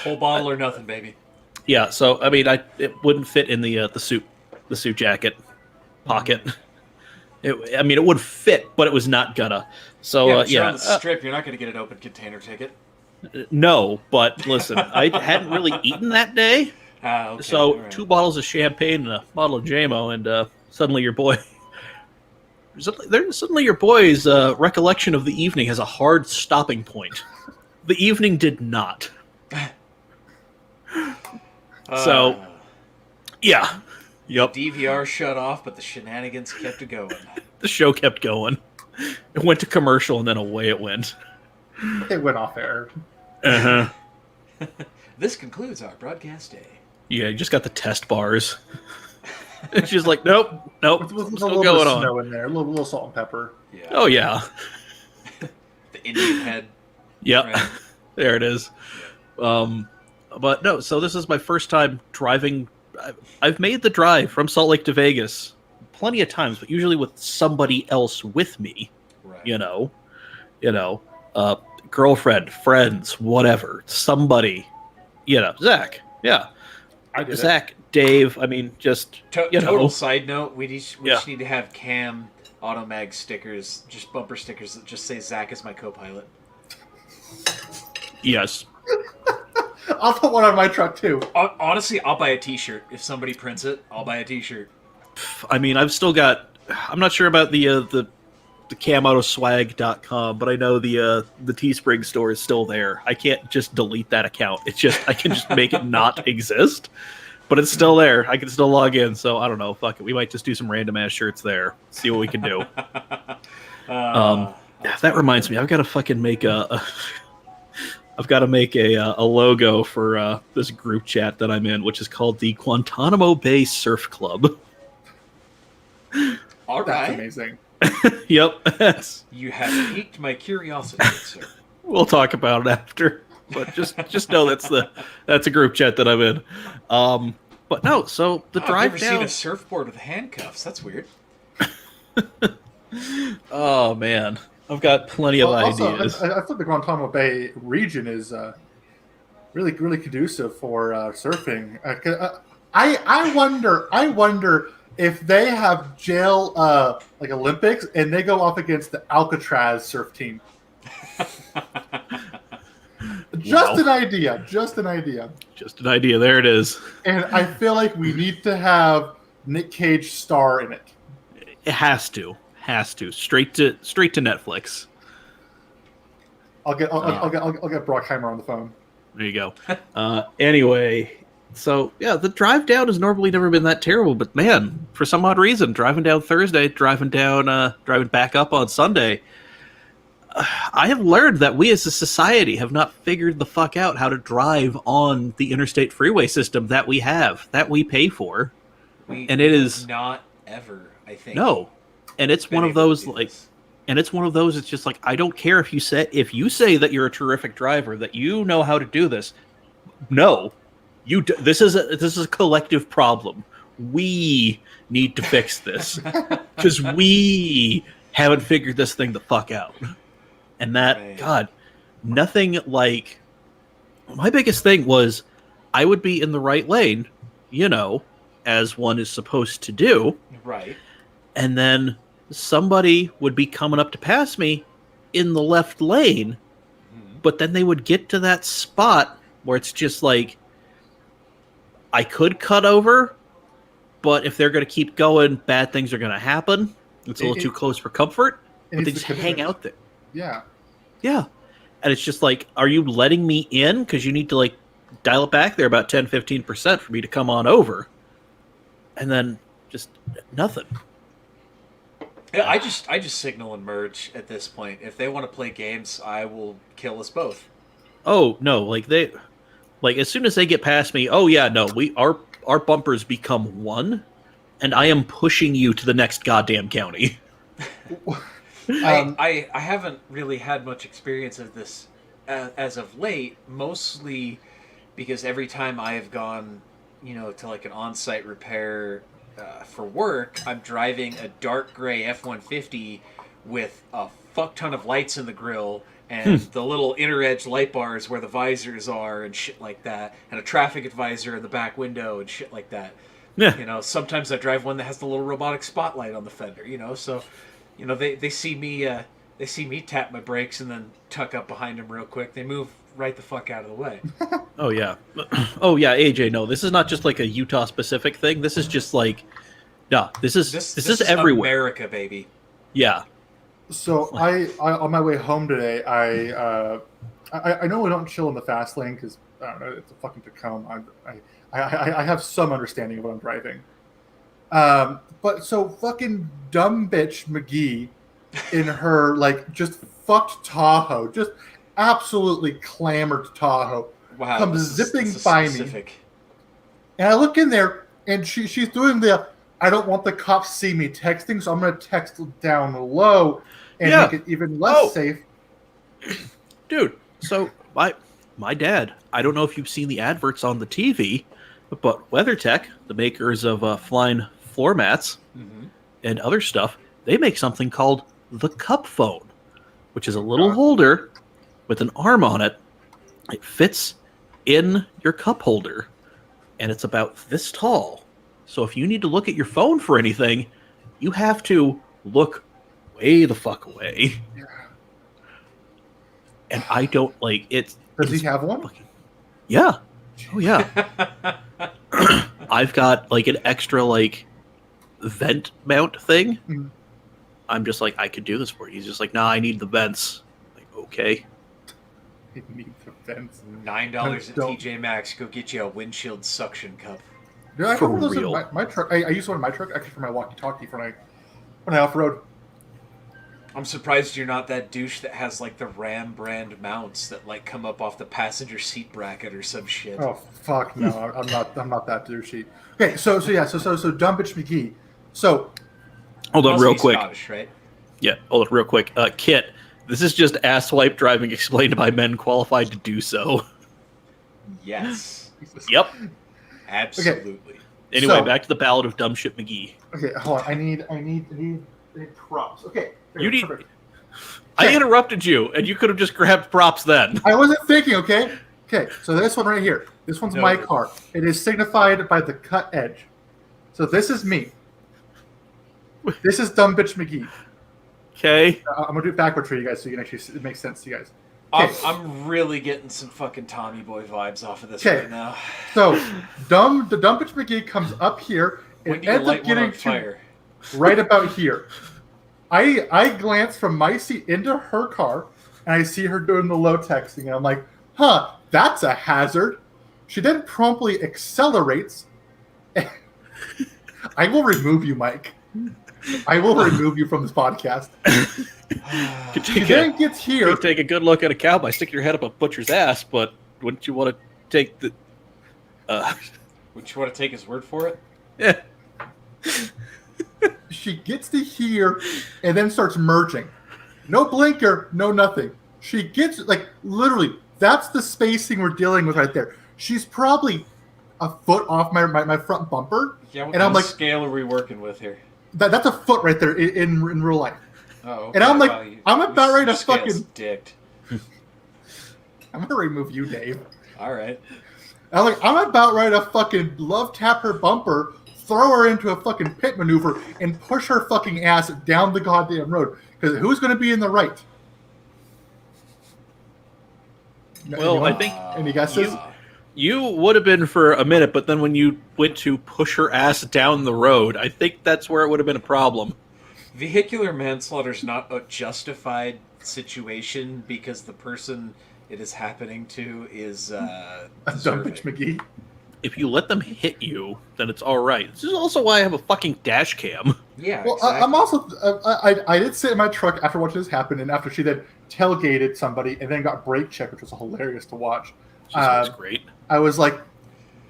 Whole bottle or nothing, baby. yeah. So I mean, it wouldn't fit in the suit jacket pocket. I mean, it would fit, but it was not gonna. So Yeah, but you're yeah, on the strip. You're not going to get an open container ticket. no. But listen, I hadn't really eaten that day, Ah, okay. so all right. 2 bottles of champagne and a bottle of JMO, and suddenly your boy. Suddenly, your boy's recollection of the evening has a hard stopping point. The evening did not. So, yeah. Yep. DVR shut off, but the shenanigans kept it going. The show kept going. It went to commercial, and then away it went. It went off air. Uh huh. This concludes our broadcast day. Yeah, you just got the test bars. It's just like, nope, With a still little bit going of on. snow in there, a little salt and pepper. Yeah. Oh yeah. The Indian head. Yep. Right. There it is. But no, so this is my first time driving. I've made the drive from Salt Lake to Vegas plenty of times, but usually with somebody else with me. Right. You know, girlfriend, friends, whatever, somebody. Zach. Yeah, I did Zach, Dave. I mean, just Total side note: we Yeah. just need to have Cam Automag stickers, just bumper stickers that just say Zach is my co-pilot. yes. I'll put one on my truck too. Honestly, I'll buy a T-shirt if somebody prints it. I'll buy a T-shirt. I mean, I've still got. I'm not sure about the CamAutoSwag.com, but I know the Teespring store is still there. I can't just delete that account. It's just I can just make it not exist, but it's still there. I can still log in. So I don't know. Fuck it. We might just do some random ass shirts there. See what we can do. That reminds me. I've got to fucking make I've got to make a logo for this group chat that I'm in, which is called the Guantanamo Bay Surf Club. All That's right. amazing. Yep. You have piqued my curiosity, sir. We'll talk about it after. But just know that's a group chat that I'm in. But no, so the I've drive never down. seen a surfboard with handcuffs. That's weird. Oh man, I've got plenty of Also, ideas. I thought the Guantanamo Bay region is really conducive for surfing. I wonder if they have jail like Olympics and they go off against the Alcatraz surf team. Just an idea. Just an idea. There it is. And I feel like we need to have Nick Cage star in it. It has to. Straight to Netflix. I'll get Brockheimer on the phone. There you go. Anyway, so yeah, the drive down has normally never been that terrible, but man, for some odd reason, driving down Thursday, driving back up on Sunday, I have learned that we as a society have not figured the fuck out how to drive on the interstate freeway system that we have, that we pay for. We And it is- not ever. I think. No. And it's been one of able to those do like this. and it's one of those it's just like I don't care if you say that you're a terrific driver, that you know how to do this. No. This is a collective problem. We need to fix this because we haven't figured this thing the fuck out. And that, Right. God, nothing like. My biggest thing was I would be in the right lane, as one is supposed to do, Right. and then somebody would be coming up to pass me in the left lane, but then they would get to that spot where it's just like, I could cut over, but if they're going to keep going, bad things are going to happen. It's a little too close for comfort, but they just hang out there. Yeah. Yeah. And it's just like, are you letting me in? Because you need to like dial it back there about 10-15% for me to come on over. And then just nothing. Yeah, I just signal and merge at this point. If they want to play games, I will kill us both. Oh no, like as soon as they get past me, oh yeah, no, our bumpers become one, and I am pushing you to the next goddamn county. I haven't really had much experience of this as of late, mostly because every time I have gone, to like an on-site repair for work, I'm driving a dark gray F-150 with a fuck ton of lights in the grill and the little inner edge light bars where the visors are and shit like that, and a traffic advisor in the back window and shit like that. Yeah. You know, sometimes I drive one that has the little robotic spotlight on the fender. You know, so you know they see me tap my brakes and then tuck up behind them real quick. They move right the fuck out of the way. Oh yeah. Oh yeah, AJ. No, this is not just like a Utah specific thing. This is just like, no. This is everywhere. America, baby. Yeah. So I on my way home today, I know we don't chill in the fast lane because I don't know, it's a fucking Tacoma. I have some understanding of what I'm driving. But so fucking dumb bitch McGee in her like just fucked Tahoe, just absolutely clamored Tahoe, Wow, comes this zipping is by me, specific. and I look in there and she's doing the I don't want the cops to see me texting, so I'm gonna text down low and Yeah. make it even less Oh. safe. Dude, so my dad, I don't know if you've seen the adverts on the TV, but WeatherTech, the makers of flying floor mats Mm-hmm. and other stuff, they make something called the cup phone, which is a little holder with an arm on it. It fits in your cup holder, and it's about this tall. So if you need to look at your phone for anything, you have to look way the fuck away. And I don't like it. Does he have one? Yeah. Oh yeah. I've got like an extra like vent mount thing. Mhm. I'm just like, I could do this for you. He's just like, nah, I need the vents. Like, okay. He needs a fence. $9 at Don't. TJ Maxx. Go get you a windshield suction cup. Dude, I For have one of those in real. my truck. I use one in my truck actually for my walkie-talkie when I off-road. I'm surprised you're not that douche that has like the Ram brand mounts that like come up off the passenger seat bracket or some shit. Oh fuck no, I'm not that douchey. Okay, so dumb bitch McGee. So Hold on Must real be quick. Scottish, right? Yeah, hold on real quick. Kit, this is just asswipe driving explained by men qualified to do so. Yes, Yep. absolutely. Anyway, So- back to the Ballad of Dumb Shit McGee. okay, hold on. I need props. Okay, You need- perfect. I interrupted you, and you could have just grabbed props then. I wasn't thinking. Okay, so this one right here. This one's my Noted. car. It is signified by the cut edge. So this is me. This is dumb bitch McGee. Okay. I'm gonna do it backwards for you guys so you can actually it makes sense to you guys. I'm, Okay. I'm really getting some fucking Tommy Boy vibes off of this Okay. right now. So the dumb bitch McGee comes up here When and do you ends up light one getting on to fire? right about here. I glance from my seat into her car and I see her doing the low texting and I'm like, huh, that's a hazard. She then promptly accelerates. I will remove you, Mike. I will remove you from this podcast. Could She take, then gets here. could take a good look at a cow by sticking your head up a butcher's ass, but wouldn't you want to take the... Would you want to take his word for it? Yeah. She gets to here and then starts merging. No blinker, no nothing. She gets, like, literally, that's the spacing we're dealing with right there. She's probably a foot off my front bumper. Yeah, what And kind I'm of like- scale are we working with here? That's a foot right there in real life. Oh, okay. And I'm like, Wow, you- I'm about ready to your scale's fucking- dicked. I'm going to remove you, Dave. All right. I'm like, I'm about ready to fucking love tap her bumper, throw her into a fucking pit maneuver, and push her fucking ass down the goddamn road. Because who's going to be in the right? Well, Anyone? I think Any guesses? you would have been for a minute, but then when you went to push her ass down the road, I think that's where it would have been a problem. Vehicular manslaughter is not a justified situation because the person it is happening to is Dumb deserving. bitch McGee. If you let them hit you, then it's all right. This is also why I have a fucking dash cam. Yeah, Well, exactly. I'm also I did sit in my truck after watching this happen, and after she then tailgated somebody and then got brake checked, which was hilarious to watch. That's great. I was like,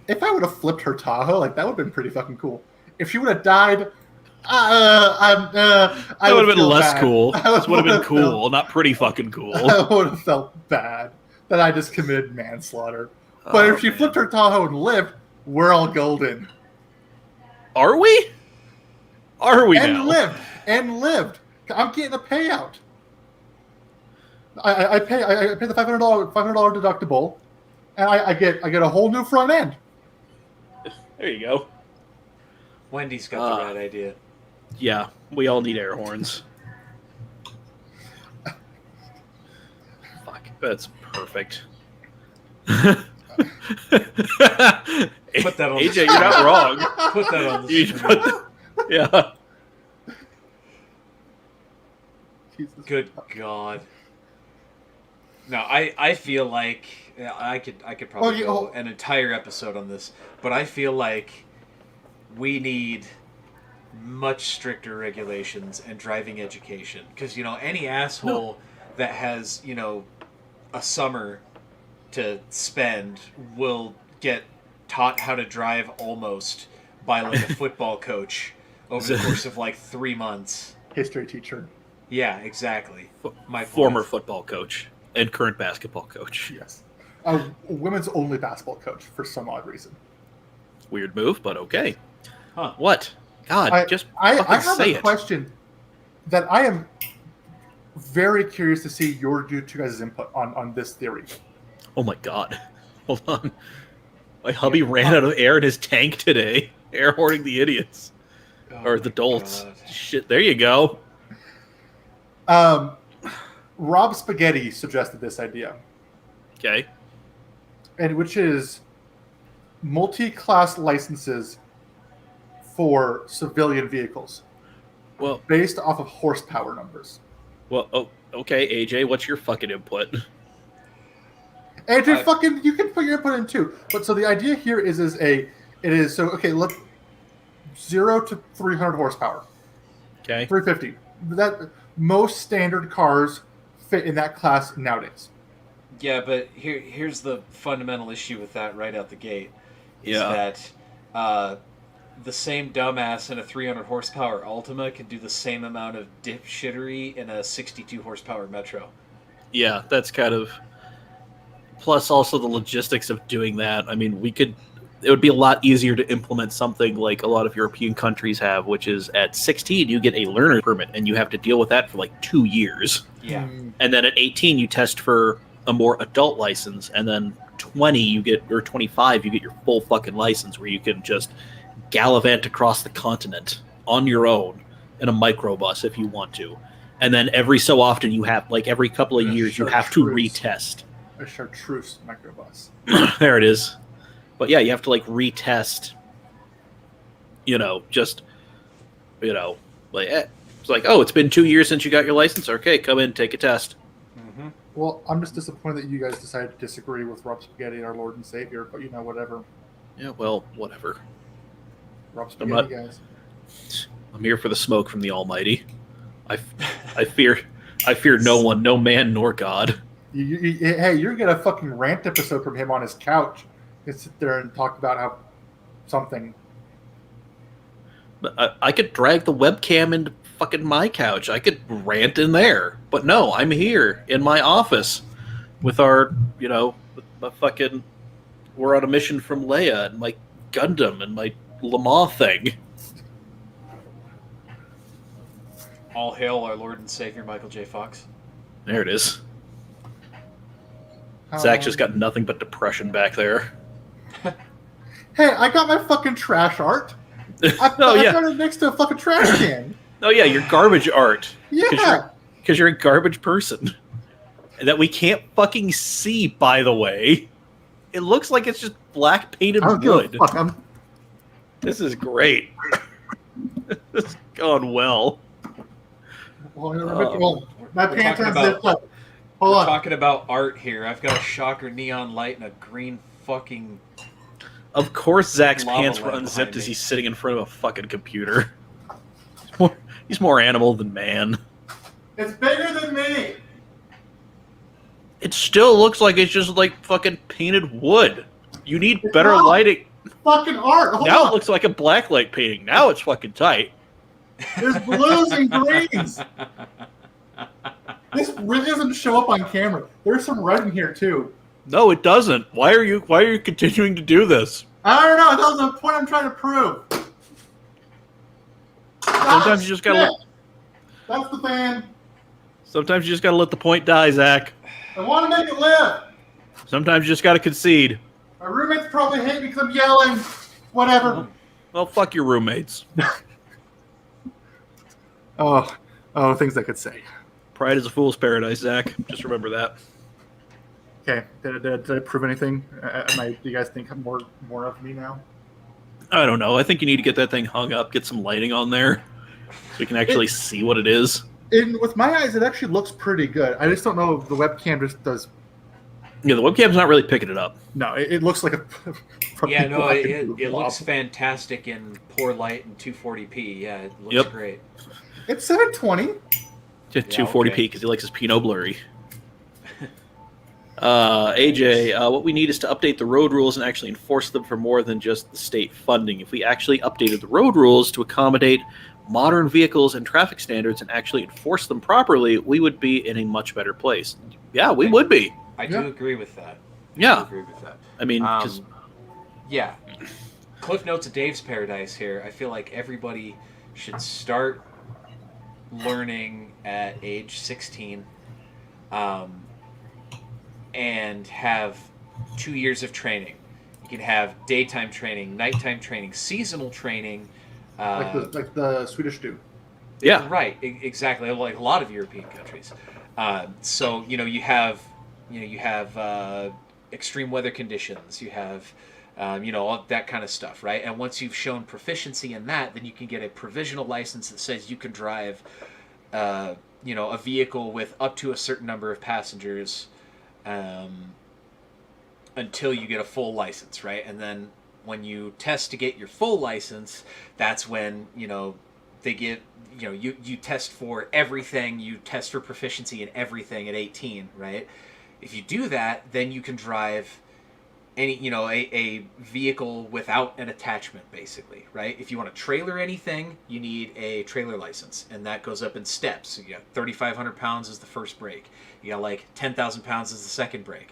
if I would have flipped her Tahoe, like that would have been pretty fucking cool. If she would have died, I That would have been feel less bad. cool. I This would have been would've cool, not pretty fucking cool. I would have felt bad that I just committed manslaughter. But Oh, if she man. flipped her Tahoe and lived, we're all golden. Are we? Are we And now? lived. I'm getting a payout. I pay the $500 deductible, and I get a whole new front end. There you go. Wendy's got the right idea. Yeah, we all need air horns. Fuck, that's perfect. Put that on AJ, you're not wrong. Put that on the You screen. put yeah. Jesus. Good God. No, I feel like I could probably go an entire episode on this, but I feel like we need much stricter regulations and driving education, because any asshole that has a summer to spend will get taught how to drive almost by like a football coach over the course of like 3 months. History teacher. Yeah, exactly. My Former point. football coach and current basketball coach. Yes. A women's only basketball coach for some odd reason. Weird move, but okay. Huh. What? God, I have say a it. question that I am very curious to see your two guys' input on this theory. Oh my God. Hold on. My hubby ran out of air in his tank today. Air horning the idiots. Oh Or the my dolts. God. Shit, there you go. Rob Spaghetti suggested this idea, Okay. and which is multi-class licenses for civilian vehicles Well, based off of horsepower numbers. Okay, AJ, what's your fucking input? And you can put your input in too. But so the idea here is look, 0 to 300 horsepower, Okay. 350. That most standard cars fit in that class nowadays. Yeah, but here's the fundamental issue with that right out the gate. Is Yeah. that the same dumbass in a 300 horsepower Altima can do the same amount of dipshittery in a 62 horsepower Metro. Yeah, that's kind of... Plus also the logistics of doing that. I mean, it would be a lot easier to implement something like a lot of European countries have, which is at 16 you get a learner permit and you have to deal with that for like 2 years. Yeah. And then at 18 you test for a more adult license, and then 25 you get your full fucking license where you can just gallivant across the continent on your own in a microbus if you want to. And then every so often you have, like every couple of years, you have to retest. A chartreuse microbus. There it is. But yeah, you have to like retest, it's like, oh, it's been 2 years since you got your license. Okay, come in, take a test. Mm-hmm. Well, I'm just disappointed that you guys decided to disagree with Rob Spaghetti, our Lord and Savior, but whatever. Yeah, well, whatever. Rob Spaghetti, guys. I'm here for the smoke from the Almighty. I fear no one, no man, nor God. Hey, you're gonna fucking rant episode from him on his couch. You can sit there and talk about how something. But I could drag the webcam into fucking my couch. I could rant in there. But no, I'm here in my office with our, we're on a mission from Leia and my Gundam and my Lamar thing. All hail our Lord and Savior Michael J. Fox. There it is. Zach just got nothing but depression back there. Hey, I got my fucking trash art. I got it next to a fucking trash can. Oh yeah, your garbage art. Yeah. Because you're a garbage person. That we can't fucking see, by the way. It looks like it's just black painted wood. This is great. This is going well. Well, my we're pants talking are zipped up. Hold We're on. talking about art here. I've got a shocker neon light and a green fucking... Of course Zach's Lava pants were lamp unzipped behind as me. he's sitting in front of a fucking computer. He's more animal than man. It's bigger than me. It still looks like it's just like fucking painted wood. You need It's better not. lighting. Fucking art. Hold Now on. it looks like a blacklight painting. Now it's fucking tight. There's blues and greens. This really doesn't show up on camera. There's some red in here too. No, it doesn't. Why are you continuing to do this? I don't know. That was the point I'm trying to prove. Sometimes you just gotta let, That's the fan. sometimes you just gotta let the point die, Zach. I want to make it live. Sometimes you just gotta concede. My roommates probably hate me because I'm yelling. Whatever. Well, fuck your roommates. Oh, things I could say. Pride is a fool's paradise, Zach. Just remember that. Okay, did I prove anything? Do you guys think more of me now? I don't know. I think you need to get that thing hung up, get some lighting on there, so we can actually see what it is. With my eyes, it actually looks pretty good. I just don't know if the webcam just does. Yeah, the webcam's not really picking it up. No, it looks like a. Yeah, no, it looks fantastic in poor light and 240p. Yeah, it looks great. It's 720. Just 240p because he likes his Pinot blurry. AJ, what we need is to update the road rules and actually enforce them for more than just the state funding. If we actually updated the road rules to accommodate modern vehicles and traffic standards and actually enforce them properly, we would be in a much better place. Yeah, we would be. I do agree with that. Yeah. I mean, because... yeah. Cliff Notes of Dave's Paradise here. I feel like everybody should start learning at age 16 and have 2 years of training. You can have daytime training, nighttime training, seasonal training. Like the Swedish do. Yeah. Right, exactly. Like a lot of European countries. So, you have extreme weather conditions. You have, all that kind of stuff, right? And once you've shown proficiency in that, then you can get a provisional license that says you can drive, a vehicle with up to a certain number of passengers, until you get a full license, right? And then when you test to get your full license, that's when, they get, you test for everything. You test for proficiency in everything at 18, right? If you do that, then you can drive any, a vehicle without an attachment, basically, right? If you want to trailer anything, you need a trailer license, and that goes up in steps. So you got 3,500 pounds is the first brake. You got like 10,000 pounds is the second brake.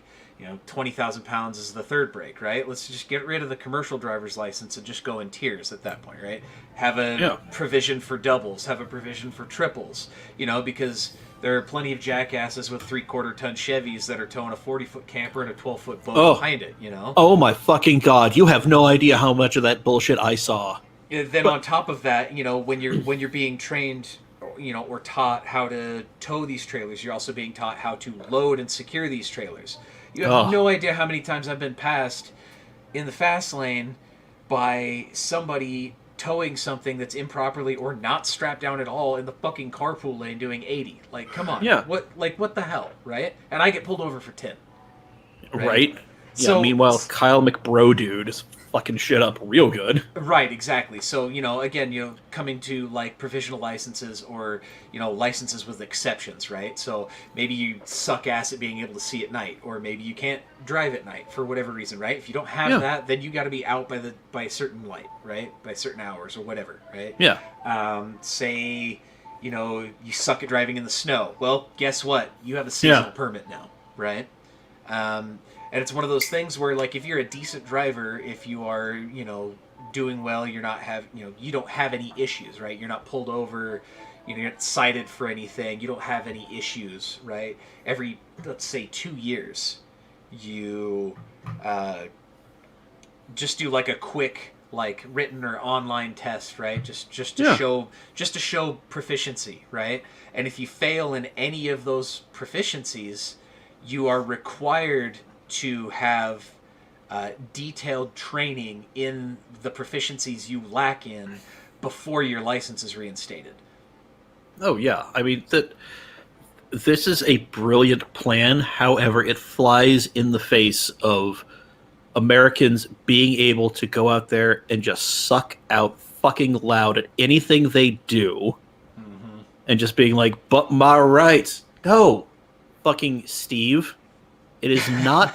20,000 pounds is the third brake, right? Let's just get rid of the commercial driver's license and just go in tiers at that point, right? Have a provision for doubles, have a provision for triples, because there are plenty of jackasses with 3/4 ton Chevys that are towing a 40-foot camper and a 12-foot boat behind it, Oh my fucking God, you have no idea how much of that bullshit I saw. Then on top of that, when you're being trained, or taught how to tow these trailers, you're also being taught how to load and secure these trailers. You have no idea how many times I've been passed in the fast lane by somebody towing something that's improperly or not strapped down at all in the fucking carpool lane doing 80. Like, come on. Yeah. What the hell, right? And I get pulled over for 10. Right? Yeah, meanwhile, Kyle McBro dude is fucking shit up real good. Right, exactly. So, again, coming to like provisional licenses or, licenses with exceptions, right? So maybe you suck ass at being able to see at night, or maybe you can't drive at night for whatever reason, right? If you don't have that, then you got to be out by a certain light, right? By certain hours or whatever, right? Yeah. Say, you suck at driving in the snow. Well, guess what? You have a seasonal permit now, right? And it's one of those things where, like, if you're a decent driver, if you are, doing well, you don't have any issues, right? You're not pulled over, you're not cited for anything, you don't have any issues, right? Every, let's say, 2 years, you just do like a quick, like, written or online test, right? Just to show proficiency, right? And if you fail in any of those proficiencies, you are required to have detailed training in the proficiencies you lack in before your license is reinstated. Oh, yeah. I mean, this is a brilliant plan. However, it flies in the face of Americans being able to go out there and just suck out fucking loud at anything they do. Mm-hmm. And just being like, but my rights. No, fucking Steve. It is not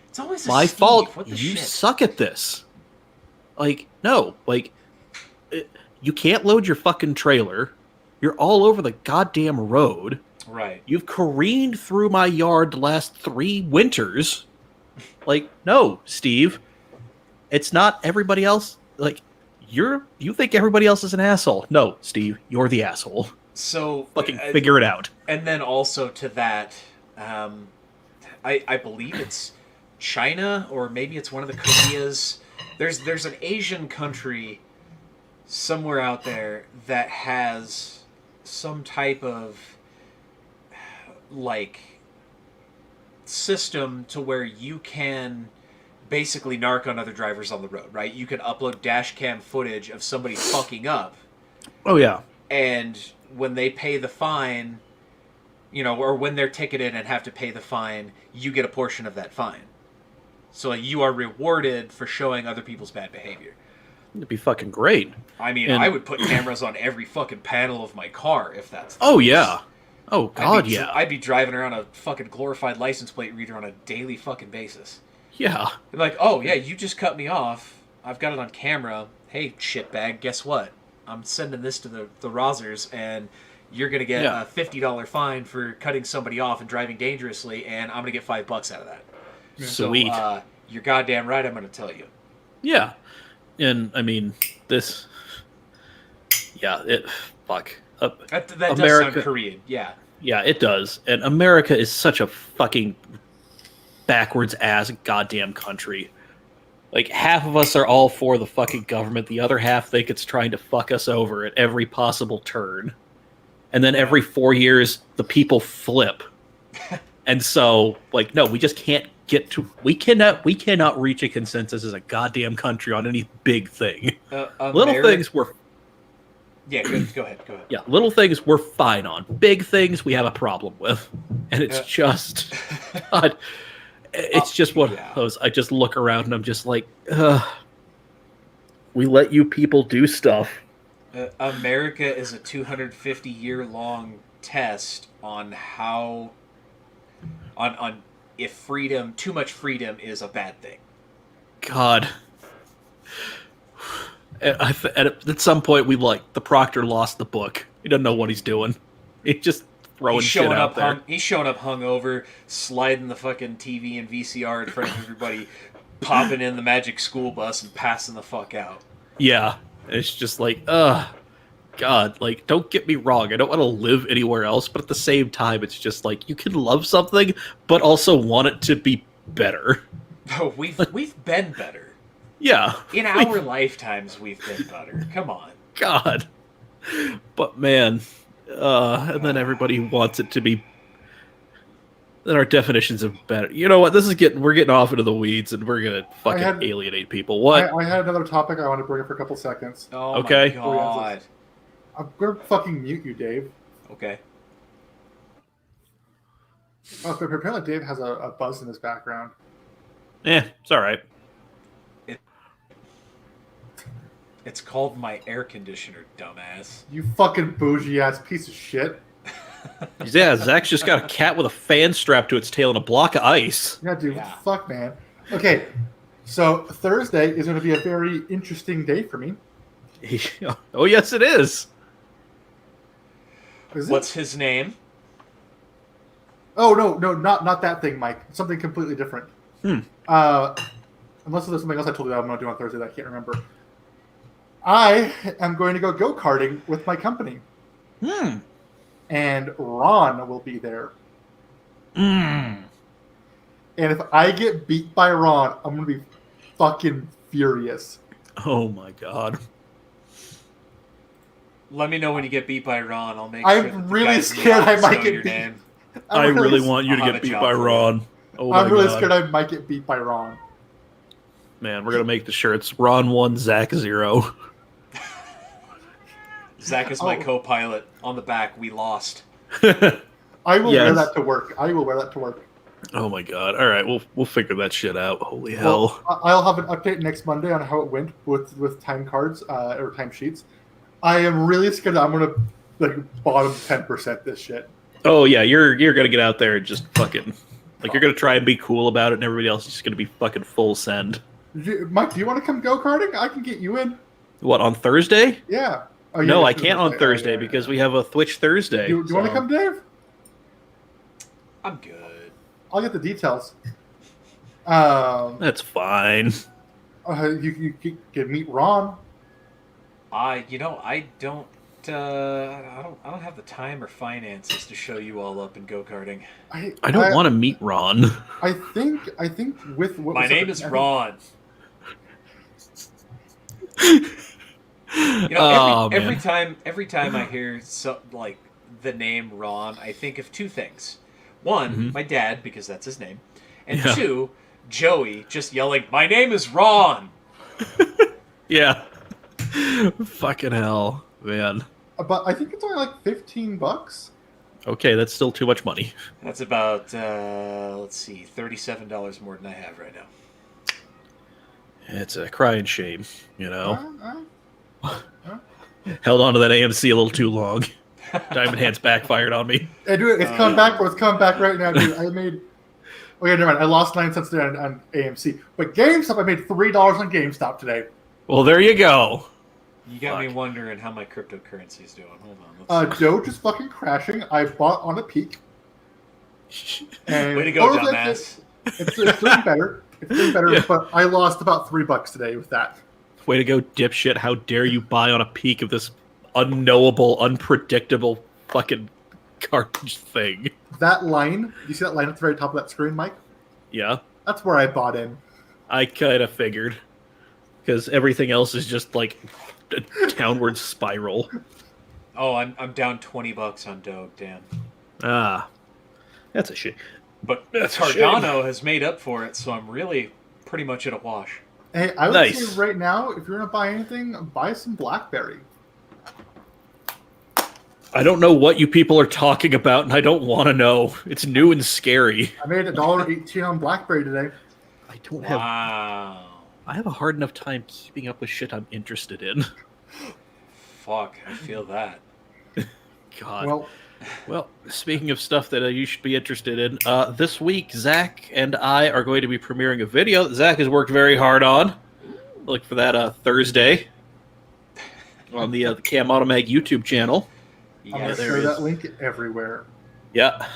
it's always my Steve. fault. What the You shit? suck at this. Like, no. Like, you can't load your fucking trailer. You're all over the goddamn road. Right. You've careened through my yard the last 3 winters. Like, no, Steve. It's not everybody else. Like, you think everybody else is an asshole. No, Steve, you're the asshole. So fucking figure it out. And then also to that, I believe it's China, or maybe it's one of the Koreas. There's an Asian country somewhere out there that has some type of like system to where you can basically narc on other drivers on the road, right? You can upload dash cam footage of somebody fucking up, Oh yeah. and when they pay the fine, you know, or when they're ticketed and have to pay the fine, you get a portion of that fine. So like, you are rewarded for showing other people's bad behavior. It'd be fucking great. I mean, And- I would put cameras on every fucking panel of my car if that's the Oh case. yeah. Oh god, yeah. I'd be driving around a fucking glorified license plate reader on a daily fucking basis. Yeah. They're like, oh yeah, you just cut me off. I've got it on camera. Hey, shitbag, guess what? I'm sending this to the Rozzers, and you're going to get Yeah. a $50 fine for cutting somebody off and driving dangerously, and I'm going to get $5 out of that. Sweet. So, you're goddamn right, I'm going to tell you. Yeah. And I mean, this. Yeah, it. Fuck. That does America- sound Korean, yeah. Yeah, it does. And America is such a fucking backwards ass goddamn country. Like, half of us are all for the fucking government, the other half think it's trying to fuck us over at every possible turn. And then every 4 years, the people flip. And so, like, no, we just can't get to. We cannot reach a consensus as a goddamn country on any big thing. Little things we're. Yeah, go ahead. Yeah, little things we're fine on. Big things we have a problem with. And it's just. God, it's just one of those. I just look around and I'm just like, we let you people do stuff. America is a 250-year-long test on how, on if freedom, too much freedom is a bad thing. God. At some point, the proctor lost the book. He doesn't know what he's doing. He's just throwing shit out there. He's showing up hungover, sliding the fucking TV and VCR in front of everybody, popping in the magic school bus and passing the fuck out. Yeah. It's just like, God, like, don't get me wrong. I don't want to live anywhere else, but at the same time, it's just like, you can love something, but also want it to be better. Oh, we've been better. Yeah. In our lifetimes, we've been better. Come on. God. But man, and then everybody wants it to be. Then our definitions of better. You know what? We're getting off into the weeds, and we're gonna fucking alienate people. What? I had another topic I want to bring up for a couple seconds. Oh Okay. my god. I'm gonna fucking mute you, Dave. Okay. Oh, but apparently Dave has a buzz in his background. It's all right. It's called my air conditioner, dumbass. You fucking bougie ass piece of shit. Yeah, Zach's just got a cat with a fan strapped to its tail and a block of ice. Yeah, dude. Yeah. What the fuck, man? Okay, so Thursday is going to be a very interesting day for me. Oh yes, it is. Is it? What's his name? Oh no, not that thing, Mike. Something completely different. Unless there's something else I told you that I'm going to do on Thursday that I can't remember. I am going to go karting with my company. And Ron will be there. And if I get beat by Ron, I'm going to be fucking furious. Oh my god. Let me know when you get beat by Ron. I'll make sure that I'm the really guys in the scared I office might know get your beat. name. I really want you to I'll have get a beat job by for you. Ron. Oh my I'm really god. scared I might get beat by Ron. Man, we're gonna make the shirts Ron 1, Zach 0. Zach is my co-pilot. On the back, we lost. I will wear Yes. that to work. Oh my god. Alright, we'll figure that shit out. Holy hell. Well, I'll have an update next Monday on how it went with time cards or time sheets. I am really scared that I'm going to bottom 10% this shit. Oh yeah, you're gonna get out there and just fucking like you're gonna try and be cool about it, and everybody else is just gonna be fucking full send. Mike, do you want to come go-karting? I can get you in. What, on Thursday? Yeah. Oh, No, yeah, I can't on Thursday because we have a Twitch Thursday. Do you want to come, Dave? I'm good. I'll get the details. That's fine. You can meet Ron. I don't have the time or finances to show you all up in go-karting. I don't want to meet Ron. I think with what My name is Ron. You know, Oh, every man. time I hear like the name Ron, I think of two things. One, my dad, because that's his name, and Yeah. two, Joey just yelling, "My name is Ron." Yeah. Fucking hell, man. But I think it's only like $15. Okay, that's still too much money. That's about let's see, $37 more than I have right now. It's a crying shame, you know. Uh, Held on to that AMC a little too long. Diamond Hands backfired on me. Hey, dude, it's coming back. It's coming back right now, dude. I made. Okay, never mind. I lost 9 cents today on AMC, but GameStop, I made $3 on GameStop today. Well, there you go. You got me Fuck. wondering how my cryptocurrency is doing. Hold on. Let's Doge is fucking crashing. I bought on a peak. And Way to go, it's- dumbass. It's doing better. It's doing better, Yeah. but I lost about $3 today with that. Way to go, dipshit. How dare you buy on a peak of this unknowable, unpredictable fucking garbage thing? That line, you see that line at the very top of that screen, Mike? Yeah, That's where I bought in. I kind of figured. Because everything else is just like a downward spiral. Oh, I'm down $20 on Doge, Dan. Ah, that's a shit. But That's a Cardano has made up for it, so I'm really pretty much at a wash. Hey, I would Nice. say right now, if you're going to buy anything, buy some BlackBerry. I don't know what you people are talking about, and I don't want to know. It's new and scary. I made $1.18 on BlackBerry today. I don't have. Wow. I have a hard enough time keeping up with shit I'm interested in. Fuck, I feel that. God. Well, speaking of stuff that you should be interested in, this week Zach and I are going to be premiering a video that Zach has worked very hard on. Look for that Thursday on the Cam Automag YouTube channel. I'm going Yes. to there share it that is. link everywhere. Yeah.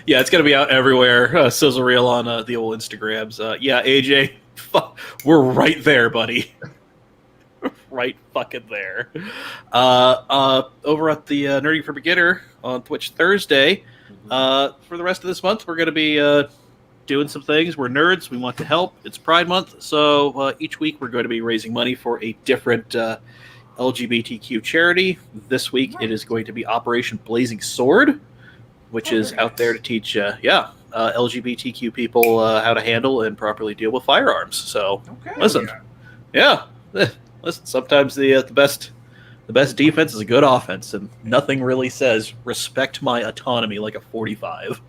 Yeah, it's going to be out everywhere. Sizzle reel on the old Instagrams. Yeah, AJ, we're right there, buddy. Right fucking there. Over at the Nerdy for Beginner on Twitch Thursday. For the rest of this month, we're going to be doing some things. We're nerds. We want to help. It's Pride Month. So each week we're going to be raising money for a different LGBTQ charity. This week it is going to be Operation Blazing Sword, which is out there to teach LGBTQ people how to handle and properly deal with firearms. So Okay. listen, listen. Sometimes the best defense is a good offense, and nothing really says respect my autonomy like a 45.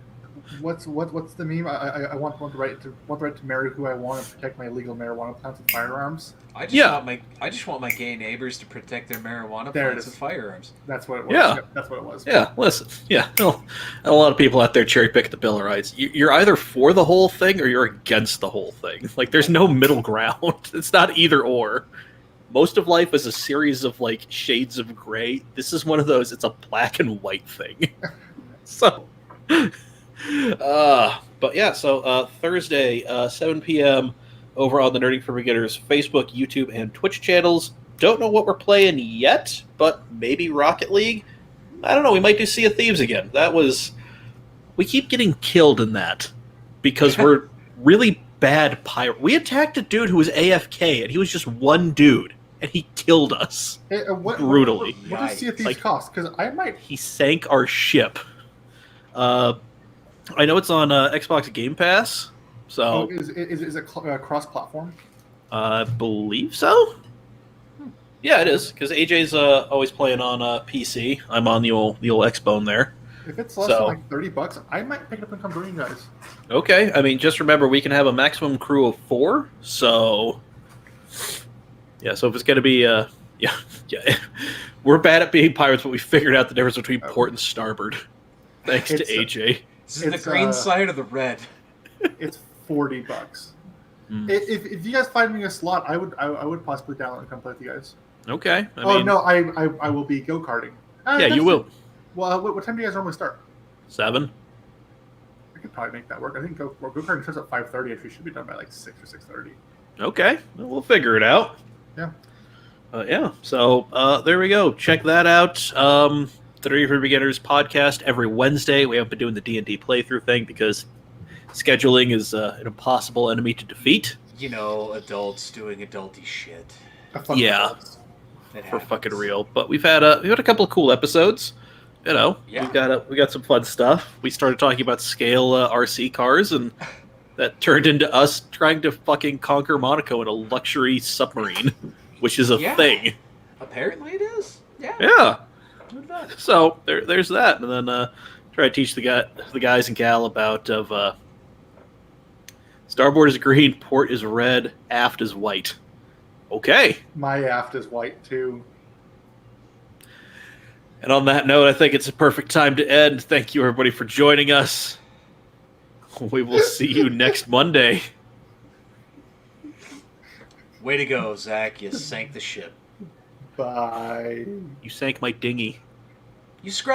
What's the meme? I want the right to marry who I want and protect my legal marijuana plants with firearms. I just want my gay neighbors to protect their marijuana There it plants is. with firearms. That's what it was. Yeah. That's what it was. Yeah, listen. Yeah, a lot of people out there cherry pick the Bill of Rights. You're either for the whole thing or you're against the whole thing. Like, there's no middle ground. It's not either or. Most of life is a series of like shades of gray. This is one of those. It's a black and white thing. So, but yeah. So Thursday, 7 p.m. over on the Nerding for Beginners Facebook, YouTube, and Twitch channels. Don't know what we're playing yet, but maybe Rocket League. I don't know. We might do Sea of Thieves again. We keep getting killed in that because we're really bad pirate. We attacked a dude who was AFK, and he was just one dude, and he killed us Hey, brutally. What does Sea of Thieves Like- cost? Because I might. He sank our ship. I know it's on Xbox Game Pass, so Is it cross-platform? I believe so. Yeah, it is, because AJ's always playing on PC. I'm on the old Xbone there. If it's less So- than like $30, I might pick it up and come join you guys. Okay, I mean, just remember we can have a maximum crew of 4. So, yeah. So if it's gonna be, yeah, we're bad at being pirates, but we figured out the difference between port and starboard, thanks to It's, AJ. This is the It's, green side or the red? It's $40. Mm. If you guys find me a slot, I would possibly download and come play with you guys. Okay. No, I will be go karting. Yeah, you will. Well, what time do you guys normally start? 7. I could probably make that work. I think go karting starts at 5:30. If you should be done by like 6 or 6:30. Okay, well, we'll figure it out. Yeah. Yeah. So there we go. Check that out. The Nerdy for Beginners podcast every Wednesday. We haven't been doing the D&D playthrough thing because scheduling is an impossible enemy to defeat. You know, adults doing adulty shit. Have fun with Yeah. adults. for fucking real. But we've had a couple of cool episodes. You know, Yeah. we got some fun stuff. We started talking about scale RC cars, and that turned into us trying to fucking conquer Monaco in a luxury submarine, which is a thing. Apparently it is. Yeah. Yeah. So there's that, and then try to teach the guys and gal about starboard is green, port is red, aft is white. Okay. My aft is white too. And on that note, I think it's a perfect time to end. Thank you, everybody, for joining us. We will see you next Monday. Way to go, Zach. You sank the ship. Bye. You sank my dinghy. You screwed